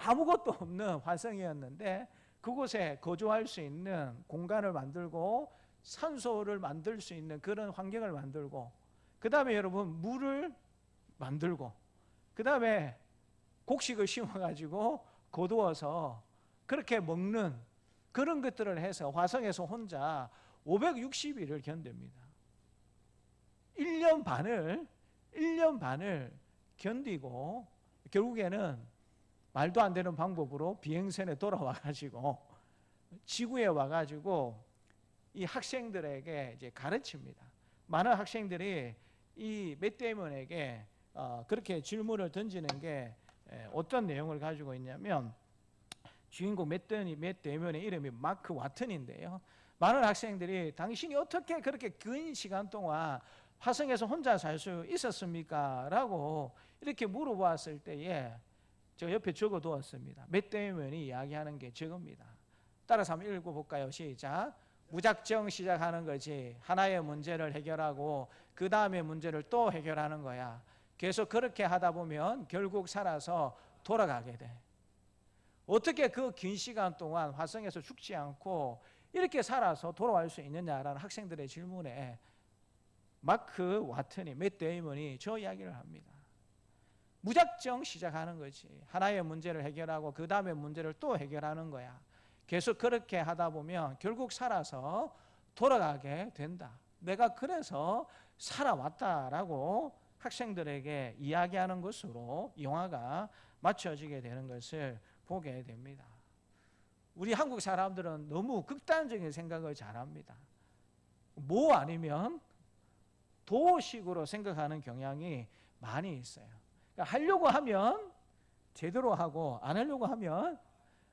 아무것도 없는 화성이었는데 그곳에 거주할 수 있는 공간을 만들고 산소를 만들 수 있는 그런 환경을 만들고, 그 다음에 여러분 물을 만들고, 그 다음에 곡식을 심어가지고 거두어서 그렇게 먹는 그런 것들을 해서 화성에서 혼자 560일을 견딥니다. 1년 반을 견디고 결국에는 말도 안 되는 방법으로 비행선에 돌아와가지고 지구에 와가지고 이 학생들에게 이제 가르칩니다. 많은 학생들이 이 맷 데이먼에게 그렇게 질문을 던지는 게 어떤 내용을 가지고 있냐면, 주인공 맷 데이먼의 이름이 마크 와튼인데요. 많은 학생들이 당신이 어떻게 그렇게 긴 시간 동안 화성에서 혼자 살 수 있었습니까? 라고 이렇게 물어봤을 때에 제가 옆에 적어두었습니다. 맷 데이먼이 이야기하는 게 저겁니다. 따라서 한번 읽어볼까요? 시작. 무작정 시작하는 거지. 하나의 문제를 해결하고 그 다음에 문제를 또 해결하는 거야. 계속 그렇게 하다 보면 결국 살아서 돌아가게 돼. 어떻게 그 긴 시간 동안 화성에서 죽지 않고 이렇게 살아서 돌아올 수 있느냐라는 학생들의 질문에 마크 와튼이, 맷 데이먼이 저 이야기를 합니다. 무작정 시작하는 거지. 하나의 문제를 해결하고 그 다음에 문제를 또 해결하는 거야. 계속 그렇게 하다 보면 결국 살아서 돌아가게 된다. 내가 그래서 살아왔다라고 학생들에게 이야기하는 것으로 영화가 맞춰지게 되는 것을 보게 됩니다. 우리 한국 사람들은 너무 극단적인 생각을 잘합니다. 뭐 아니면 도식으로 생각하는 경향이 많이 있어요. 그러니까 하려고 하면 제대로 하고 안 하려고 하면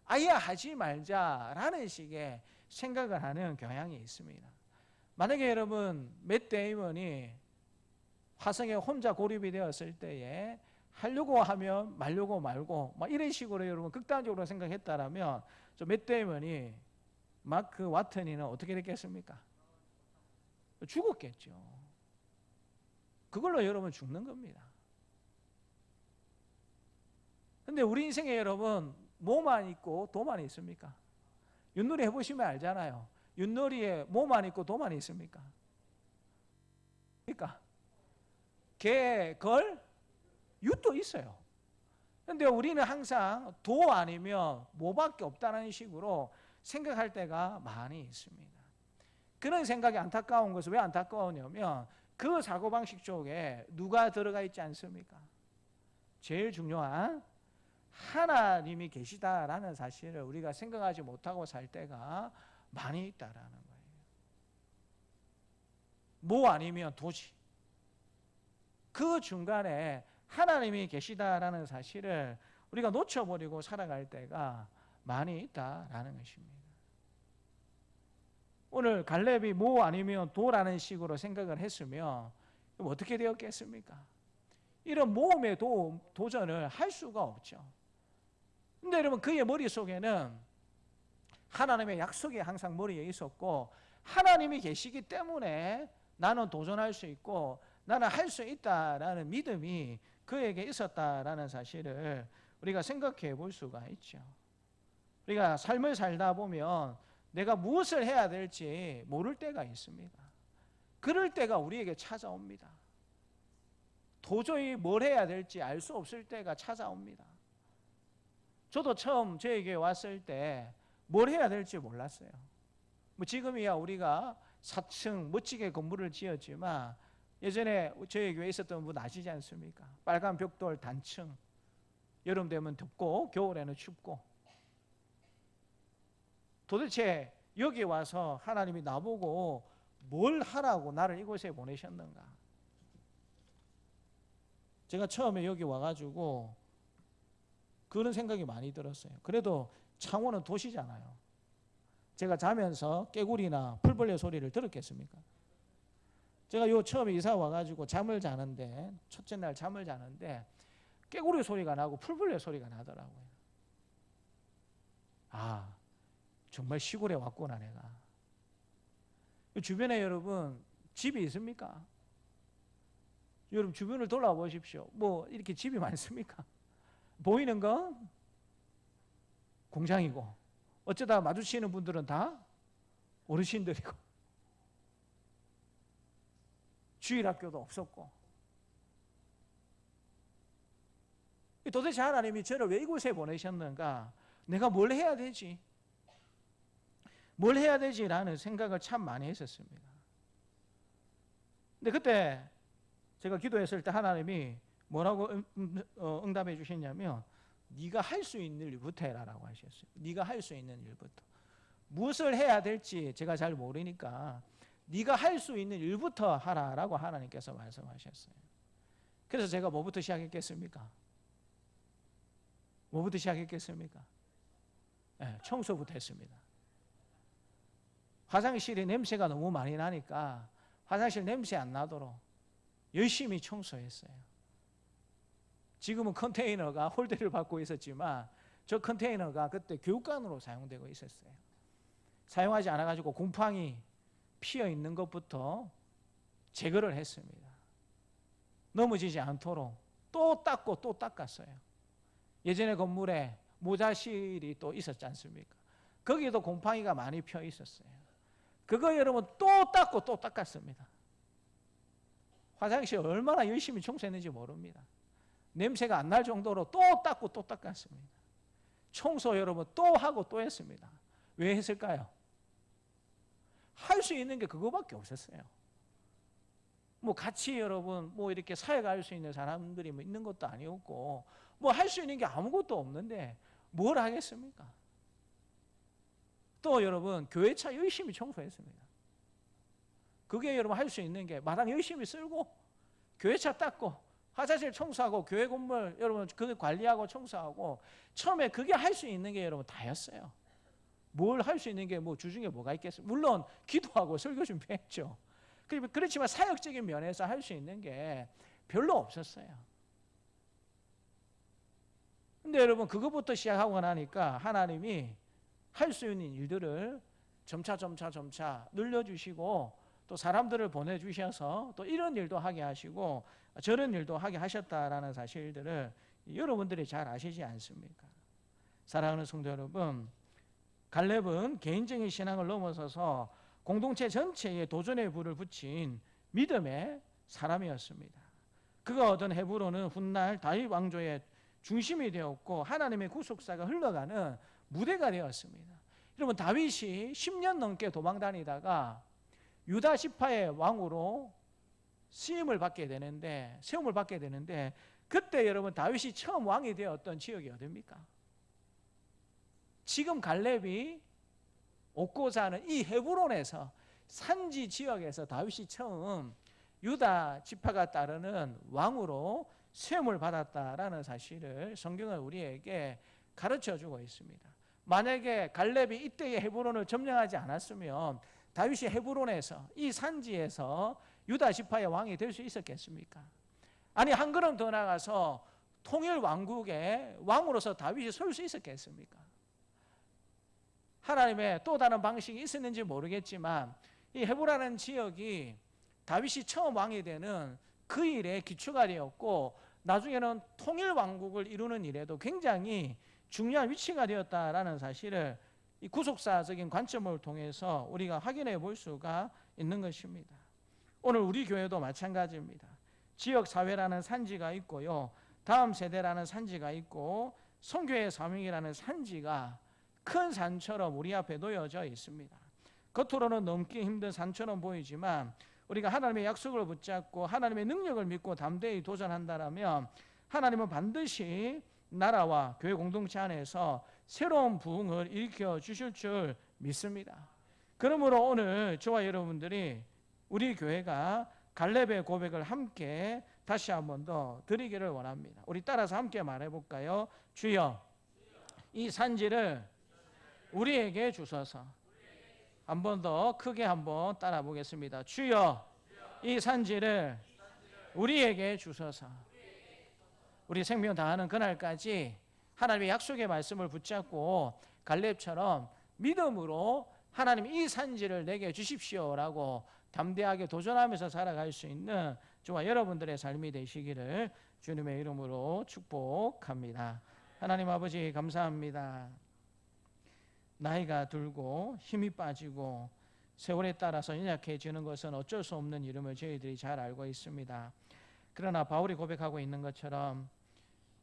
아예 하지 말자라는 식의 생각을 하는 경향이 있습니다. 만약에 여러분 맷 데이먼이 화성에 혼자 고립이 되었을 때에 하려고 하면 말려고 말고 막 이런 식으로 여러분 극단적으로 생각했다라면 저 맷 데이먼이 마크 와튼이는 어떻게 됐겠습니까? 죽었겠죠. 그걸로 여러분 죽는 겁니다. 근데 우리 인생에 여러분 뭐만 있고 도만 있습니까? 윷놀이 해보시면 알잖아요. 윷놀이에 뭐만 있고 도만 있습니까? 그러니까 개, 걸, 윷도 있어요. 근데 우리는 항상 도 아니면 뭐밖에 없다는 식으로 생각할 때가 많이 있습니다. 그런 생각이 안타까운 것은 왜 안타까우냐면 그 사고방식 쪽에 누가 들어가 있지 않습니까? 제일 중요한 하나님이 계시다라는 사실을 우리가 생각하지 못하고 살 때가 많이 있다라는 거예요. 뭐 아니면 도지. 그 중간에 하나님이 계시다라는 사실을 우리가 놓쳐버리고 살아갈 때가 많이 있다라는 것입니다. 오늘 갈렙이 뭐 아니면 도라는 식으로 생각을 했으면 그럼 어떻게 되었겠습니까? 이런 모험의 도전을 할 수가 없죠. 근데 여러분 그의 머릿속에는 하나님의 약속이 항상 머리에 있었고 하나님이 계시기 때문에 나는 도전할 수 있고 나는 할 수 있다라는 믿음이 그에게 있었다라는 사실을 우리가 생각해 볼 수가 있죠. 우리가 삶을 살다 보면 내가 무엇을 해야 될지 모를 때가 있습니다. 그럴 때가 우리에게 찾아옵니다. 도저히 뭘 해야 될지 알 수 없을 때가 찾아옵니다. 저도 처음 저에게 왔을 때 뭘 해야 될지 몰랐어요. 뭐 지금이야 우리가 4층 멋지게 건물을 지었지만 예전에 저희 교회에 있었던 분 아시지 않습니까? 빨간 벽돌 단층, 여름 되면 덥고 겨울에는 춥고. 도대체 여기 와서 하나님이 나보고 뭘 하라고 나를 이곳에 보내셨는가? 제가 처음에 여기 와가지고 그런 생각이 많이 들었어요. 그래도 창원은 도시잖아요. 제가 자면서 깨구리나 풀벌레 소리를 들었겠습니까? 제가 요 처음에 이사 와가지고 잠을 자는데 첫째 날 잠을 자는데 깨구리 소리가 나고 풀벌레 소리가 나더라고요. 아, 정말 시골에 왔구나 내가. 주변에 여러분 집이 있습니까? 여러분 주변을 돌아보십시오. 뭐 이렇게 집이 많습니까? 보이는 건 공장이고 어쩌다 마주치는 분들은 다 어르신들이고 주일학교도 없었고 도대체 하나님이 저를 왜 이곳에 보내셨는가? 내가 뭘 해야 되지? 뭘 해야 되지라는 생각을 참 많이 했었습니다. 근데 그때 제가 기도했을 때 하나님이 뭐라고 응답해 주셨냐면 네가 할 수 있는 일부터 해라라고 하셨어요. 네가 할 수 있는 일부터. 무엇을 해야 될지 제가 잘 모르니까 네가 할 수 있는 일부터 하라라고 하나님께서 말씀하셨어요. 그래서 제가 뭐부터 시작했겠습니까? 뭐부터 시작했겠습니까? 네, 청소부터 했습니다. 화장실에 냄새가 너무 많이 나니까 화장실 냄새 안 나도록 열심히 청소했어요. 지금은 컨테이너가 홀대를 받고 있었지만 저 컨테이너가 그때 교육관으로 사용되고 있었어요. 사용하지 않아가지고 곰팡이 피어 있는 것부터 제거를 했습니다. 넘어지지 않도록 또 닦고 또 닦았어요. 예전에 건물에 모자실이 또 있었지 않습니까? 거기에도 곰팡이가 많이 펴 있었어요. 그거 여러분 또 닦고 또 닦았습니다. 화장실 얼마나 열심히 청소했는지 모릅니다. 냄새가 안 날 정도로 또 닦고 또 닦았습니다. 청소 여러분 또 하고 또 했습니다. 왜 했을까요? 할 수 있는 게 그거밖에 없었어요. 뭐 같이 여러분 뭐 이렇게 사회가 할 수 있는 사람들이 뭐 있는 것도 아니었고 뭐 할 수 있는 게 아무것도 없는데 뭘 하겠습니까? 또 여러분 교회차 열심히 청소했습니다. 그게 여러분 할 수 있는 게 마당 열심히 쓸고 교회차 닦고 화장실 청소하고 교회 건물 여러분 그 관리하고 청소하고 처음에 그게 할 수 있는 게 여러분 다였어요. 뭘 할 수 있는 게 뭐 주중에 뭐가 있겠습니까? 물론 기도하고 설교 준비했죠. 그렇지만 사역적인 면에서 할 수 있는 게 별로 없었어요. 근데 여러분 그것부터 시작하고 나니까 하나님이 할 수 있는 일들을 점차 늘려주시고 또 사람들을 보내주셔서 또 이런 일도 하게 하시고 저런 일도 하게 하셨다라는 사실들을 여러분들이 잘 아시지 않습니까? 사랑하는 성도 여러분, 갈렙은 개인적인 신앙을 넘어서서 공동체 전체에 도전의 불을 붙인 믿음의 사람이었습니다. 그가 얻은 헤브론은 훗날 다윗 왕조의 중심이 되었고 하나님의 구속사가 흘러가는 무대가 되었습니다. 여러분 다윗이 10년 넘게 도망 다니다가 유다 지파의 왕으로 세움을 받게 되는데 그때 여러분 다윗이 처음 왕이 되었던 지역이 어디입니까? 지금 갈렙이 얻고자 하는 이 헤브론에서 산지 지역에서 다윗이 처음 유다 지파가 따르는 왕으로 세움을 받았다라는 사실을 성경은 우리에게 가르쳐주고 있습니다. 만약에 갈렙이 이때의 헤브론을 점령하지 않았으면 다윗이 헤브론에서 이 산지에서 유다 지파의 왕이 될 수 있었겠습니까? 아니 한 걸음 더 나가서 통일 왕국의 왕으로서 다윗이 설 수 있었겠습니까? 하나님의 또 다른 방식이 있었는지 모르겠지만 이 헤브라는 지역이 다윗이 처음 왕이 되는 그 일의 기초가 되었고 나중에는 통일 왕국을 이루는 일에도 굉장히 중요한 위치가 되었다라는 사실을 이 구속사적인 관점을 통해서 우리가 확인해 볼 수가 있는 것입니다. 오늘 우리 교회도 마찬가지입니다. 지역사회라는 산지가 있고요. 다음 세대라는 산지가 있고 선교의 사명이라는 산지가 큰 산처럼 우리 앞에 놓여져 있습니다. 겉으로는 넘기 힘든 산처럼 보이지만 우리가 하나님의 약속을 붙잡고 하나님의 능력을 믿고 담대히 도전한다면 하나님은 반드시 나라와 교회 공동체 안에서 새로운 부흥을 일으켜 주실 줄 믿습니다. 그러므로 오늘 저와 여러분들이 우리 교회가 갈렙의 고백을 함께 다시 한 번 더 드리기를 원합니다. 우리 따라서 함께 말해볼까요? 주여 이 산지를 우리에게 주소서. 한 번 더 크게 한번 따라 보겠습니다. 주여 이 산지를 우리에게 주소서. 우리 생명 다하는 그날까지 하나님의 약속의 말씀을 붙잡고 갈렙처럼 믿음으로 하나님 이 산지를 내게 주십시오라고 담대하게 도전하면서 살아갈 수 있는 저와 여러분들의 삶이 되시기를 주님의 이름으로 축복합니다. 하나님 아버지 감사합니다. 나이가 들고 힘이 빠지고 세월에 따라서 연약해지는 것은 어쩔 수 없는 일임을 저희들이 잘 알고 있습니다. 그러나 바울이 고백하고 있는 것처럼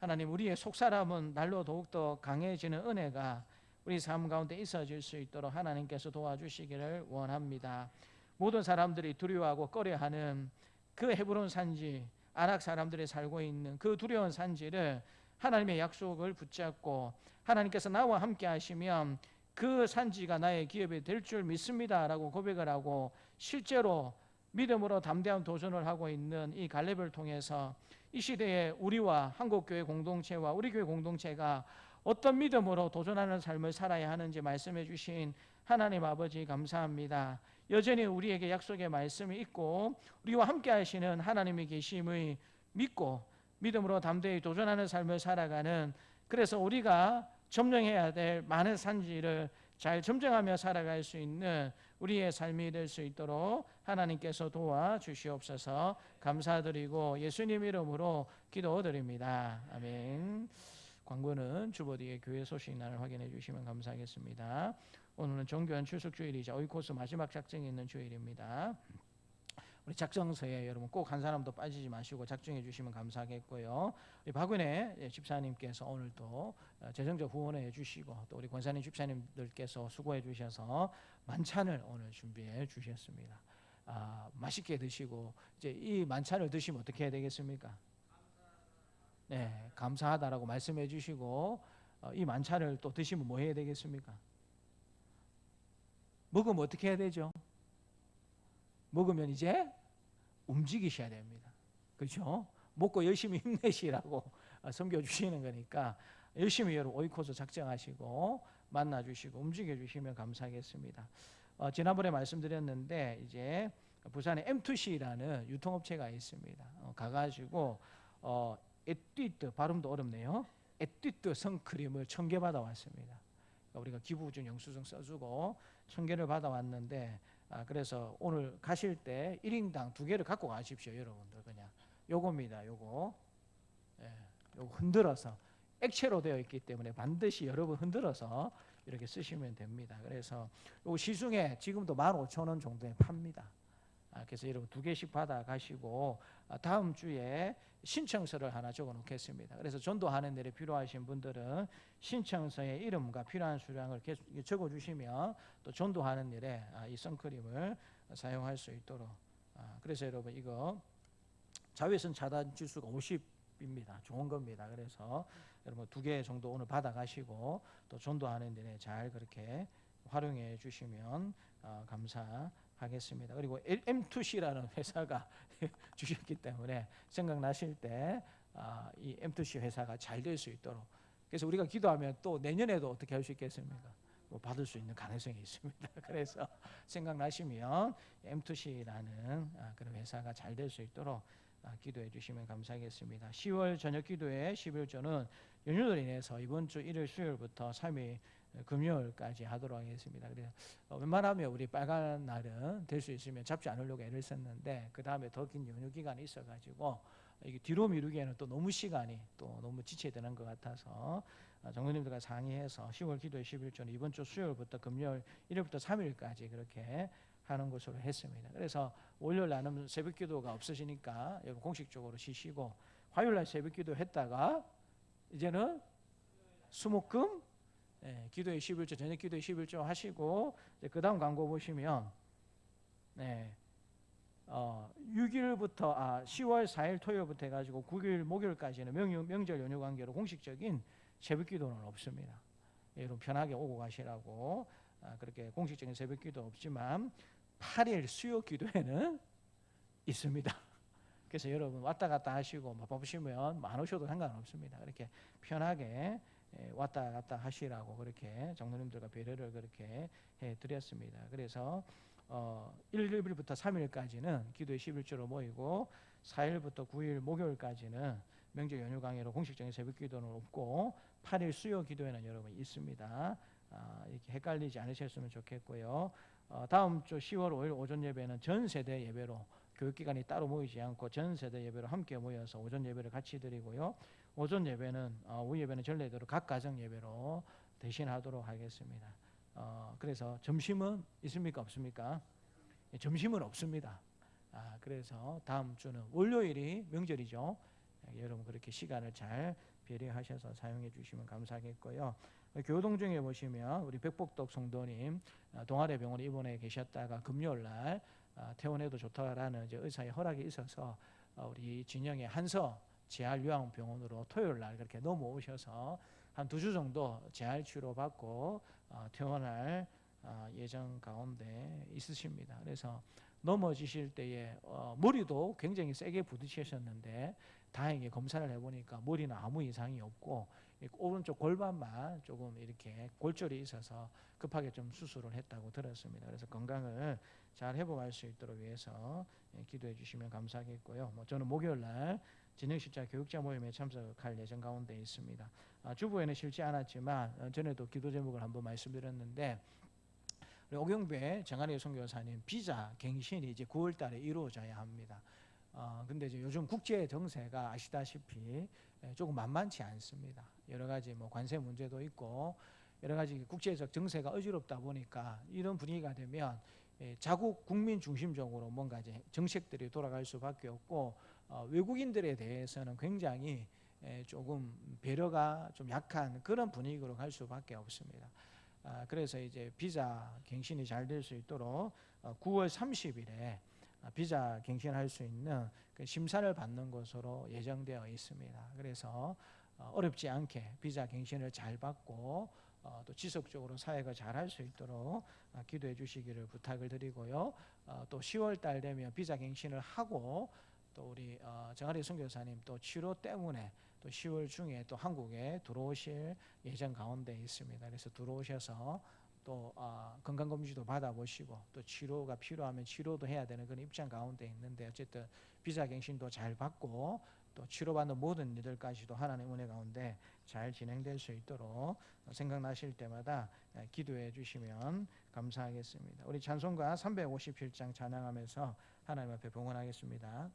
하나님, 우리의 속사람은 날로 더욱더 강해지는 은혜가 우리 삶 가운데 있어질 수 있도록 하나님께서 도와주시기를 원합니다. 모든 사람들이 두려워하고 꺼려하는 그 헤브론 산지, 아낙 사람들이 살고 있는 그 두려운 산지를 하나님의 약속을 붙잡고 하나님께서 나와 함께 하시면 그 산지가 나의 기업이 될 줄 믿습니다 라고 고백을 하고 실제로 믿음으로 담대한 도전을 하고 있는 이 갈렙을 통해서 이 시대에 우리와 한국교회 공동체와 우리 교회 공동체가 어떤 믿음으로 도전하는 삶을 살아야 하는지 말씀해 주신 하나님 아버지 감사합니다. 여전히 우리에게 약속의 말씀이 있고 우리와 함께 하시는 하나님이 계심을 믿고 믿음으로 담대히 도전하는 삶을 살아가는, 그래서 우리가 점령해야 될 많은 산지를 잘 점령하며 살아갈 수 있는 우리의 삶이 될 수 있도록 하나님께서 도와주시옵소서. 감사드리고 예수님 이름으로 기도드립니다. 아멘. 광고는 주보 뒤에 교회 소식란을 확인해 주시면 감사하겠습니다. 오늘은 정교한 출석주일이자 오이코스 마지막 작정이 있는 주일입니다. 우리 작정서에 여러분 꼭 한 사람도 빠지지 마시고 작정해 주시면 감사하겠고요. 우리 박은혜 집사님께서 오늘도 재정적 후원해 주시고 또 우리 권사님 집사님들께서 수고해 주셔서 만찬을 오늘 준비해 주셨습니다. 맛있게 드시고 이제 이 만찬을 드시면 어떻게 해야 되겠습니까? 네, 감사하다라고 말씀해 주시고 이 만찬을 또 드시면 뭐 해야 되겠습니까? 먹으면 어떻게 해야 되죠? 먹으면 이제 움직이셔야 됩니다. 그렇죠? 먹고 열심히 힘내시라고 섬겨주시는 거니까 열심히 여러분 오이코스 작정하시고 만나주시고 움직여주시면 감사하겠습니다. 지난번에 말씀드렸는데 이제 부산에 M2C라는 유통업체가 있습니다. 가가지고 에뛰드, 발음도 어렵네요. 에뛰드 선크림을 1000개 받아왔습니다. 우리가 기부준 영수증 써주고 1000개를 받아왔는데 그래서 오늘 가실 때 1인당 2개를 갖고 가십시오. 여러분들 그냥 요겁니다. 요거 요거 흔들어서 액체로 되어 있기 때문에 반드시 여러분 흔들어서 이렇게 쓰시면 됩니다. 그래서 요 시중에 지금도 15,000원 정도에 팝니다. 그래서 여러분 2개씩 받아 가시고 다음 주에 신청서를 하나 적어 놓겠습니다. 그래서 전도하는 일에 필요하신 분들은 신청서에 이름과 필요한 수량을 계속 적어 주시면 또 전도하는 일에 이 선크림을 사용할 수 있도록. 그래서 여러분 이거 자외선 차단 지수가 50입니다. 좋은 겁니다. 그래서 여러분 2개 정도 오늘 받아 가시고 또 전도하는 일에 잘 그렇게 활용해 주시면 감사하겠습니다. 그리고 M2C라는 회사가 주셨기 때문에 생각나실 때 이 M2C 회사가 잘 될 수 있도록, 그래서 우리가 기도하면 또 내년에도 어떻게 할 수 있겠습니까? 뭐 받을 수 있는 가능성이 있습니다. 그래서 생각나시면 M2C라는 그런 회사가 잘 될 수 있도록 기도해 주시면 감사하겠습니다. 10월 저녁 기도회 11조는 연휴로 인해서 이번 주 일요일 수요일부터 3일 금요일까지 하도록 하겠습니다. 그래서 웬만하면 우리 빨간 날은 될 수 있으면 잡지 않으려고 애를 썼는데 그 다음에 더 긴 연휴 기간이 있어가지고 이게 뒤로 미루기에는 또 너무 시간이 또 너무 지체되는 것 같아서 장로님들과 상의해서 10월 기도회 11조는 이번 주 수요일부터 금요일 1일부터 3일까지 그렇게 하는 것으로 했습니다. 그래서 월요일 나는 새벽 기도가 없으시니까 여러분 공식적으로 쉬시고 화요일 날 새벽 기도 했다가 이제는 수목금 기도회 11조 저녁 기도회 11조 하시고 그 다음 광고 보시면 6일부터 10월 4일 토요일부터 해가지고 9일 목요일까지는 명절 연휴 관계로 공식적인 새벽 기도는 없습니다. 여러분 편하게 오고 가시라고 그렇게 공식적인 새벽 기도 없지만 8일 수요 기도회는 있습니다. 그래서 여러분 왔다 갔다 하시고 바쁘시면 안 오셔도 상관없습니다. 그렇게 편하게 왔다 갔다 하시라고 그렇게 장로님들과 배려를 그렇게 해드렸습니다. 그래서 1일부터 3일까지는 기도회 11조로 모이고 4일부터 9일 목요일까지는 명절 연휴 강의로 공식적인 새벽 기도는 없고 8일 수요 기도회는 여러분 있습니다. 이렇게 헷갈리지 않으셨으면 좋겠고요. 다음 주 10월 5일 오전 예배는 전 세대 예배로 교육기관이 따로 모이지 않고 전 세대 예배로 함께 모여서 오전 예배를 같이 드리고요. 오전 예배는 오후 예배는 전례대로 각 가정 예배로 대신하도록 하겠습니다. 그래서 점심은 있습니까 없습니까? 예, 점심은 없습니다. 그래서 다음 주는 월요일이 명절이죠. 여러분 그렇게 시간을 잘 배려하셔서 사용해 주시면 감사하겠고요. 교동 중에 보시면 우리 백복덕 성도님 동아래 병원에 입원해 계셨다가 금요일 날 퇴원해도 좋다라는 이제 의사의 허락이 있어서 우리 진영의 한서 재활요양병원으로 토요일 날 그렇게 넘어오셔서 한 2주 정도 재활 치료 받고 퇴원할 예정 가운데 있으십니다. 그래서 넘어지실 때에 머리도 굉장히 세게 부딪히셨는데 다행히 검사를 해보니까 머리는 아무 이상이 없고 오른쪽 골반만 조금 이렇게 골절이 있어서 급하게 좀 수술을 했다고 들었습니다. 그래서 건강을 잘 회복할 수 있도록 위해서 기도해 주시면 감사하겠고요. 저는 목요일 날 진행실자 교육자 모임에 참석할 예정 가운데 있습니다. 주보에는 실지 않았지만 전에도 기도 제목을 한번 말씀드렸는데 우리 오경배 정한희 선교사님 비자 갱신이 이제 9월 달에 이루어져야 합니다. 근데 이제 요즘 국제 정세가 아시다시피 조금 만만치 않습니다. 여러 가지 뭐 관세 문제도 있고 여러 가지 국제적 정세가 어지럽다 보니까 이런 분위기가 되면 자국 국민 중심적으로 뭔가 이제 정책들이 돌아갈 수밖에 없고 외국인들에 대해서는 굉장히 조금 배려가 좀 약한 그런 분위기로 갈 수밖에 없습니다. 그래서 이제 비자 갱신이 잘 될 수 있도록 9월 30일에 비자 갱신할 수 있는 그 심사를 받는 것으로 예정되어 있습니다. 그래서 어렵지 않게 비자 갱신을 잘 받고 또 지속적으로 사역을 잘 할 수 있도록 기도해 주시기를 부탁을 드리고요. 또 10월 달 되면 비자 갱신을 하고 또 우리 정아리 선교사님 또 치료 때문에 또 10월 중에 또 한국에 들어오실 예정 가운데 있습니다. 그래서 들어오셔서 또 건강검진도 받아보시고 또 치료가 필요하면 치료도 해야 되는 그런 입장 가운데 있는데 어쨌든 비자 갱신도 잘 받고 또 치료받는 모든 일들까지도 하나님의 은혜 가운데 잘 진행될 수 있도록 생각나실 때마다 기도해 주시면 감사하겠습니다. 우리 찬송가 357장 찬양하면서 하나님 앞에 봉헌하겠습니다.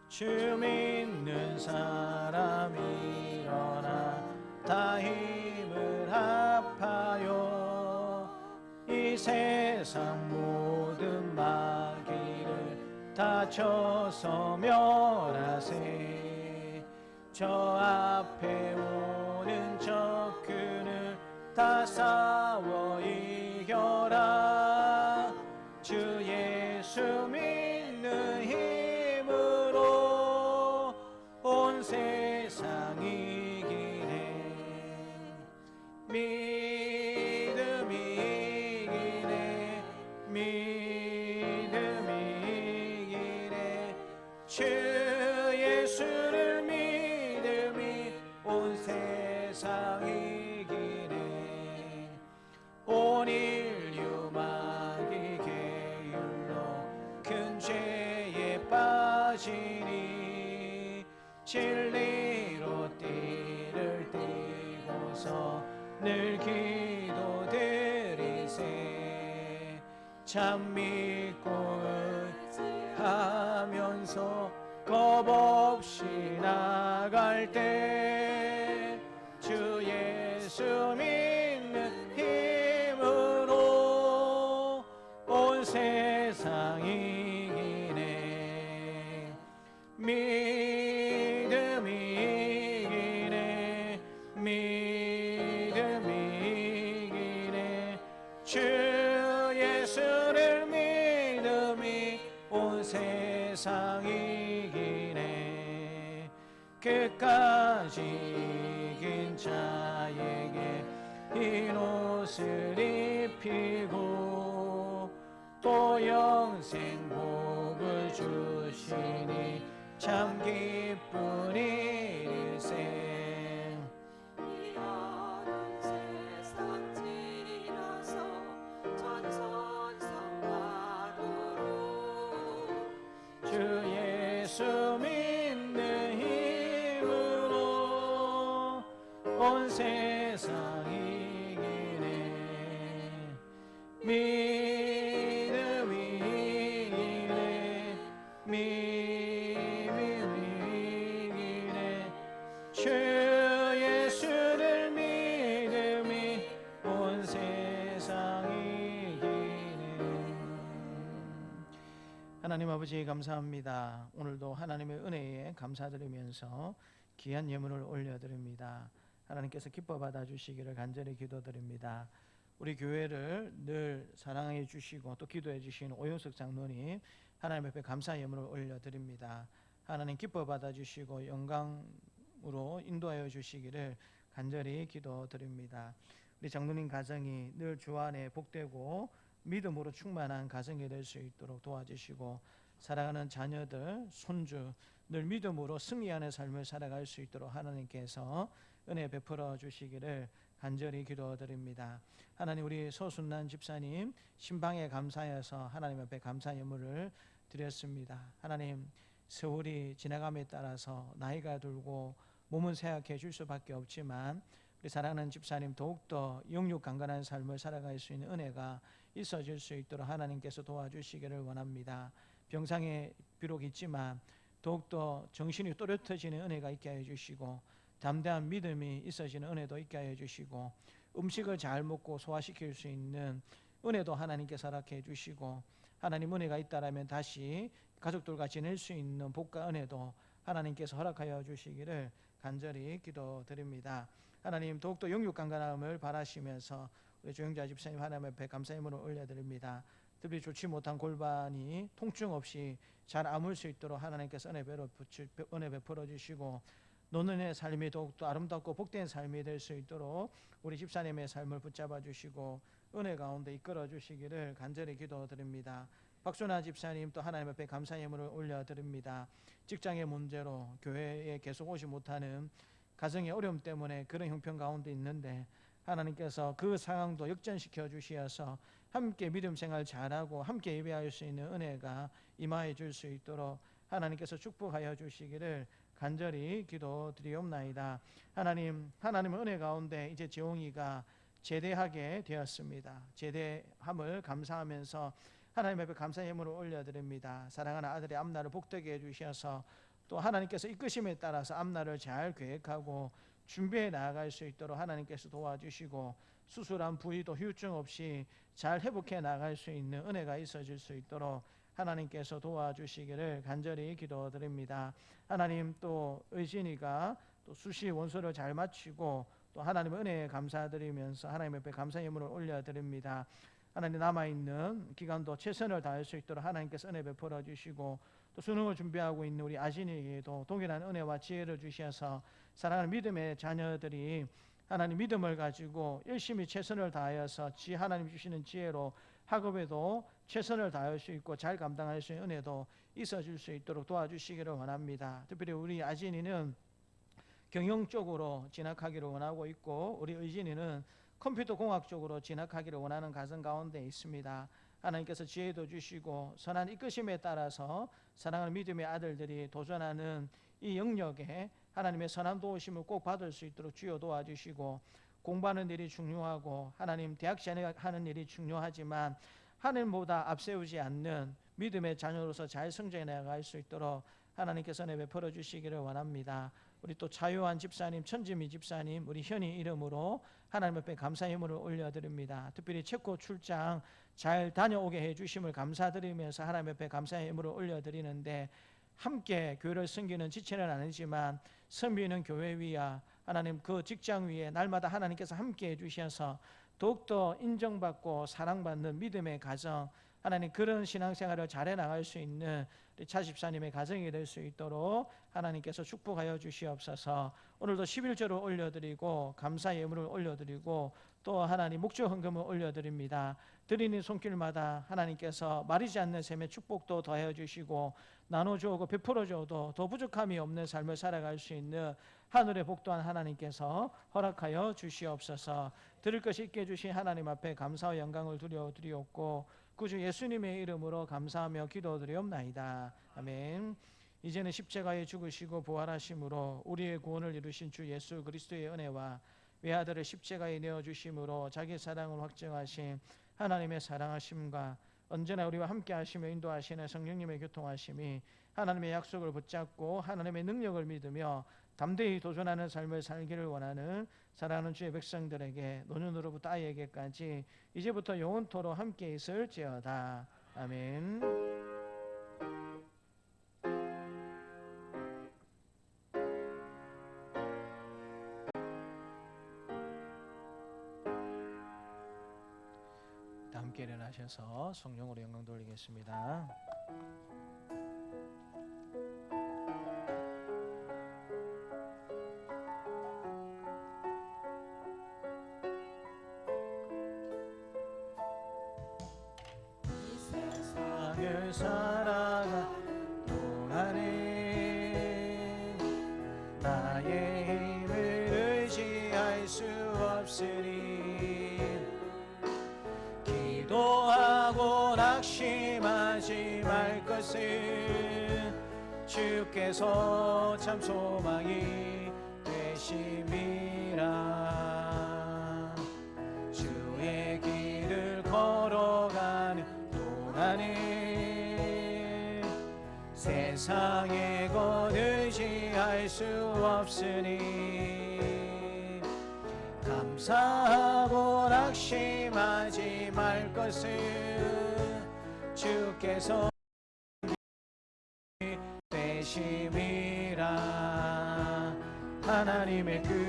주 믿는 사람이 일어나 다 힘을 합하여 이 세상 모든 마귀를 다 쳐서 멸하세. 저 앞에 오는 적군을 다 싸워 이겨라. 주 예수 믿는 힘으로 온 세상 이기네. 믿음이 이기네. 믿음이 이기네. 주 예수를 믿음이 온 세상 이기네. 온 인류 마귀 계율로 큰 죄에 빠지니 진리로 띠를 띠고서 늘 기도드리세. 참 믿고 의지하면서 겁없이 나갈 때 주 예수 믿는 힘으로 온 세상 이기네. 믿음이 이기네. 믿음이 이기네. 주 예수를 믿음이 온 세상 이기네. 끝까지 이긴 자에게 흰 옷을 입히고 또 영생 복을 주시니 참 기쁜 일일세. 이 어두운 세상 지나서 전선성 가도록 주 예수 믿는 힘으로 온 세상 이기네. 하나님 아버지 감사합니다. 오늘도 하나님의 은혜에 감사드리면서 귀한 예물을 올려드립니다. 하나님께서 기뻐 받아주시기를 간절히 기도드립니다. 우리 교회를 늘 사랑해 주시고 또 기도해 주신 오윤석 장로님 하나님 앞에 감사 예물을 올려드립니다. 하나님 기뻐 받아주시고 영광으로 인도하여 주시기를 간절히 기도드립니다. 우리 장로님 가정이 늘 주 안에 복되고 믿음으로 충만한 가정이 될 수 있도록 도와주시고 사랑하는 자녀들, 손주 늘 믿음으로 승리하는 삶을 살아갈 수 있도록 하나님께서 은혜 베풀어 주시기를 간절히 기도드립니다. 하나님 우리 서순란 집사님 신방에 감사해서 하나님 앞에 감사 예물을 드렸습니다. 하나님 세월이 지나감에 따라서 나이가 들고 몸은 쇠약해 줄 수밖에 없지만 우리 사랑하는 집사님 더욱더 영육 강건한 삶을 살아갈 수 있는 은혜가 있어질 수 있도록 하나님께서 도와주시기를 원합니다. 병상에 비록 있지만 더욱더 정신이 또렷해지는 은혜가 있게 하여 주시고 담대한 믿음이 있어지는 은혜도 있게 하여 주시고 음식을 잘 먹고 소화시킬 수 있는 은혜도 하나님께서 허락해 주시고 하나님 은혜가 있다라면 다시 가족들과 지낼 수 있는 복과 은혜도 하나님께서 허락하여 주시기를 간절히 기도드립니다. 하나님 더욱더 영육 강건함을 바라시면서 우리 조영자 집사님 하나님 앞에 감사 예물을 올려드립니다. 특별히 좋지 못한 골반이 통증 없이 잘 아물 수 있도록 하나님께서 은혜 베풀어 주시고 노년의 삶이 더욱더 아름답고 복된 삶이 될 수 있도록 우리 집사님의 삶을 붙잡아 주시고 은혜 가운데 이끌어 주시기를 간절히 기도드립니다. 박순아 집사님 또 하나님 앞에 감사 예물을 올려드립니다. 직장의 문제로 교회에 계속 오지 못하는 가정의 어려움 때문에 그런 형편 가운데 있는데 하나님께서 그 상황도 역전시켜 주시어서 함께 믿음 생활 잘하고 함께 예배할 수 있는 은혜가 임하여 줄 수 있도록 하나님께서 축복하여 주시기를 간절히 기도드리옵나이다. 하나님의 은혜 가운데 이제 재홍이가 제대하게 되었습니다. 제대함을 감사하면서 하나님 앞에 감사 예물을 올려드립니다. 사랑하는 아들의 앞날을 복되게 해주셔서 또 하나님께서 이끄심에 따라서 앞날을 잘 계획하고 준비해 나아갈 수 있도록 하나님께서 도와주시고 수술한 부위도 후유증 없이 잘 회복해 나갈 수 있는 은혜가 있어질 수 있도록 하나님께서 도와주시기를 간절히 기도드립니다. 하나님 또 의진이가 또 수시 원서를 잘 마치고 또 하나님의 은혜에 감사드리면서 하나님 앞에 감사 예물을 올려드립니다. 하나님 남아있는 기간도 최선을 다할 수 있도록 하나님께서 은혜 베풀어 주시고 또 수능을 준비하고 있는 우리 아진에게도 동일한 은혜와 지혜를 주셔서 사랑하는 믿음의 자녀들이 하나님 믿음을 가지고 열심히 최선을 다하여서 하나님 주시는 지혜로 학업에도 최선을 다할 수 있고 잘 감당할 수 있는 은혜도 있어질 수 있도록 도와주시기를 원합니다. 특별히 우리 아진이는 경영 쪽으로 진학하기를 원하고 있고 우리 의진이는 컴퓨터 공학 쪽으로 진학하기를 원하는 가정 가운데 있습니다. 하나님께서 지혜도 주시고 선한 이끄심에 따라서 사랑하는 믿음의 아들들이 도전하는 이 영역에 하나님의 선한 도우심을 꼭 받을 수 있도록 주여 도와주시고 공부하는 일이 중요하고 하나님 대학 진학하는 일이 중요하지만 하늘보다 앞세우지 않는 믿음의 자녀로서 잘 성장해 나갈 수 있도록 하나님께서 은혜 베풀어 주시기를 원합니다. 우리 또 자유한 집사님, 천지미 집사님, 우리 현이 이름으로 하나님 앞에 감사 예물을 올려드립니다. 특별히 체코 출장 잘 다녀오게 해주심을 감사드리면서 하나님 앞에 감사 예물을 올려드리는데 함께 교회를 섬기는 지체는 아니지만 섬기는 교회 위야 하나님 그 직장 위에 날마다 하나님께서 함께 해주셔서 더욱더 인정받고 사랑받는 믿음의 가정 하나님 그런 신앙생활을 잘해 나갈 수 있는 우리 차 집사님의 가정이 될 수 있도록 하나님께서 축복하여 주시옵소서. 오늘도 11조를 올려드리고 감사 예물을 올려드리고 또 하나님 목조 헌금을 올려드립니다. 드리는 손길마다 하나님께서 마르지 않는 샘의 축복도 더해 주시고 나눠주고 베풀어 줘도 더 부족함이 없는 삶을 살아갈 수 있는 하늘의 복 또한 하나님께서 허락하여 주시옵소서. 드릴 것이 있게 주신 하나님 앞에 감사와 영광을 드리옵고 구주 예수님의 이름으로 감사하며 기도드리옵나이다. 아멘. 이제는 십자가에 죽으시고 부활하심으로 우리의 구원을 이루신 주 예수 그리스도의 은혜와 외아들을 십자가에 내어주심으로 자기 사랑을 확증하신 하나님의 사랑하심과 언제나 우리와 함께 하시며 인도하시는 성령님의 교통하심이 하나님의 약속을 붙잡고 하나님의 능력을 믿으며 담대히 도전하는 삶을 살기를 원하는 사랑하는 주의 백성들에게 노년으로부터 아이에게까지 이제부터 영원토록 함께 있을지어다. 아멘. 함께 일어나셔서 성령으로 영광 돌리겠습니다. 이 세상 세상을 살아가는 동안에 나의 힘을 의지할 수 없으니 기도하고 낙심하지 말 것은 주께서 참 소망이 되심이라. 주의 길을 걸어가는 동안에 세상의 것 의지할 수 없으니 감사하고 낙심하지 말 것은 주께서 되심이라. 하나님의 그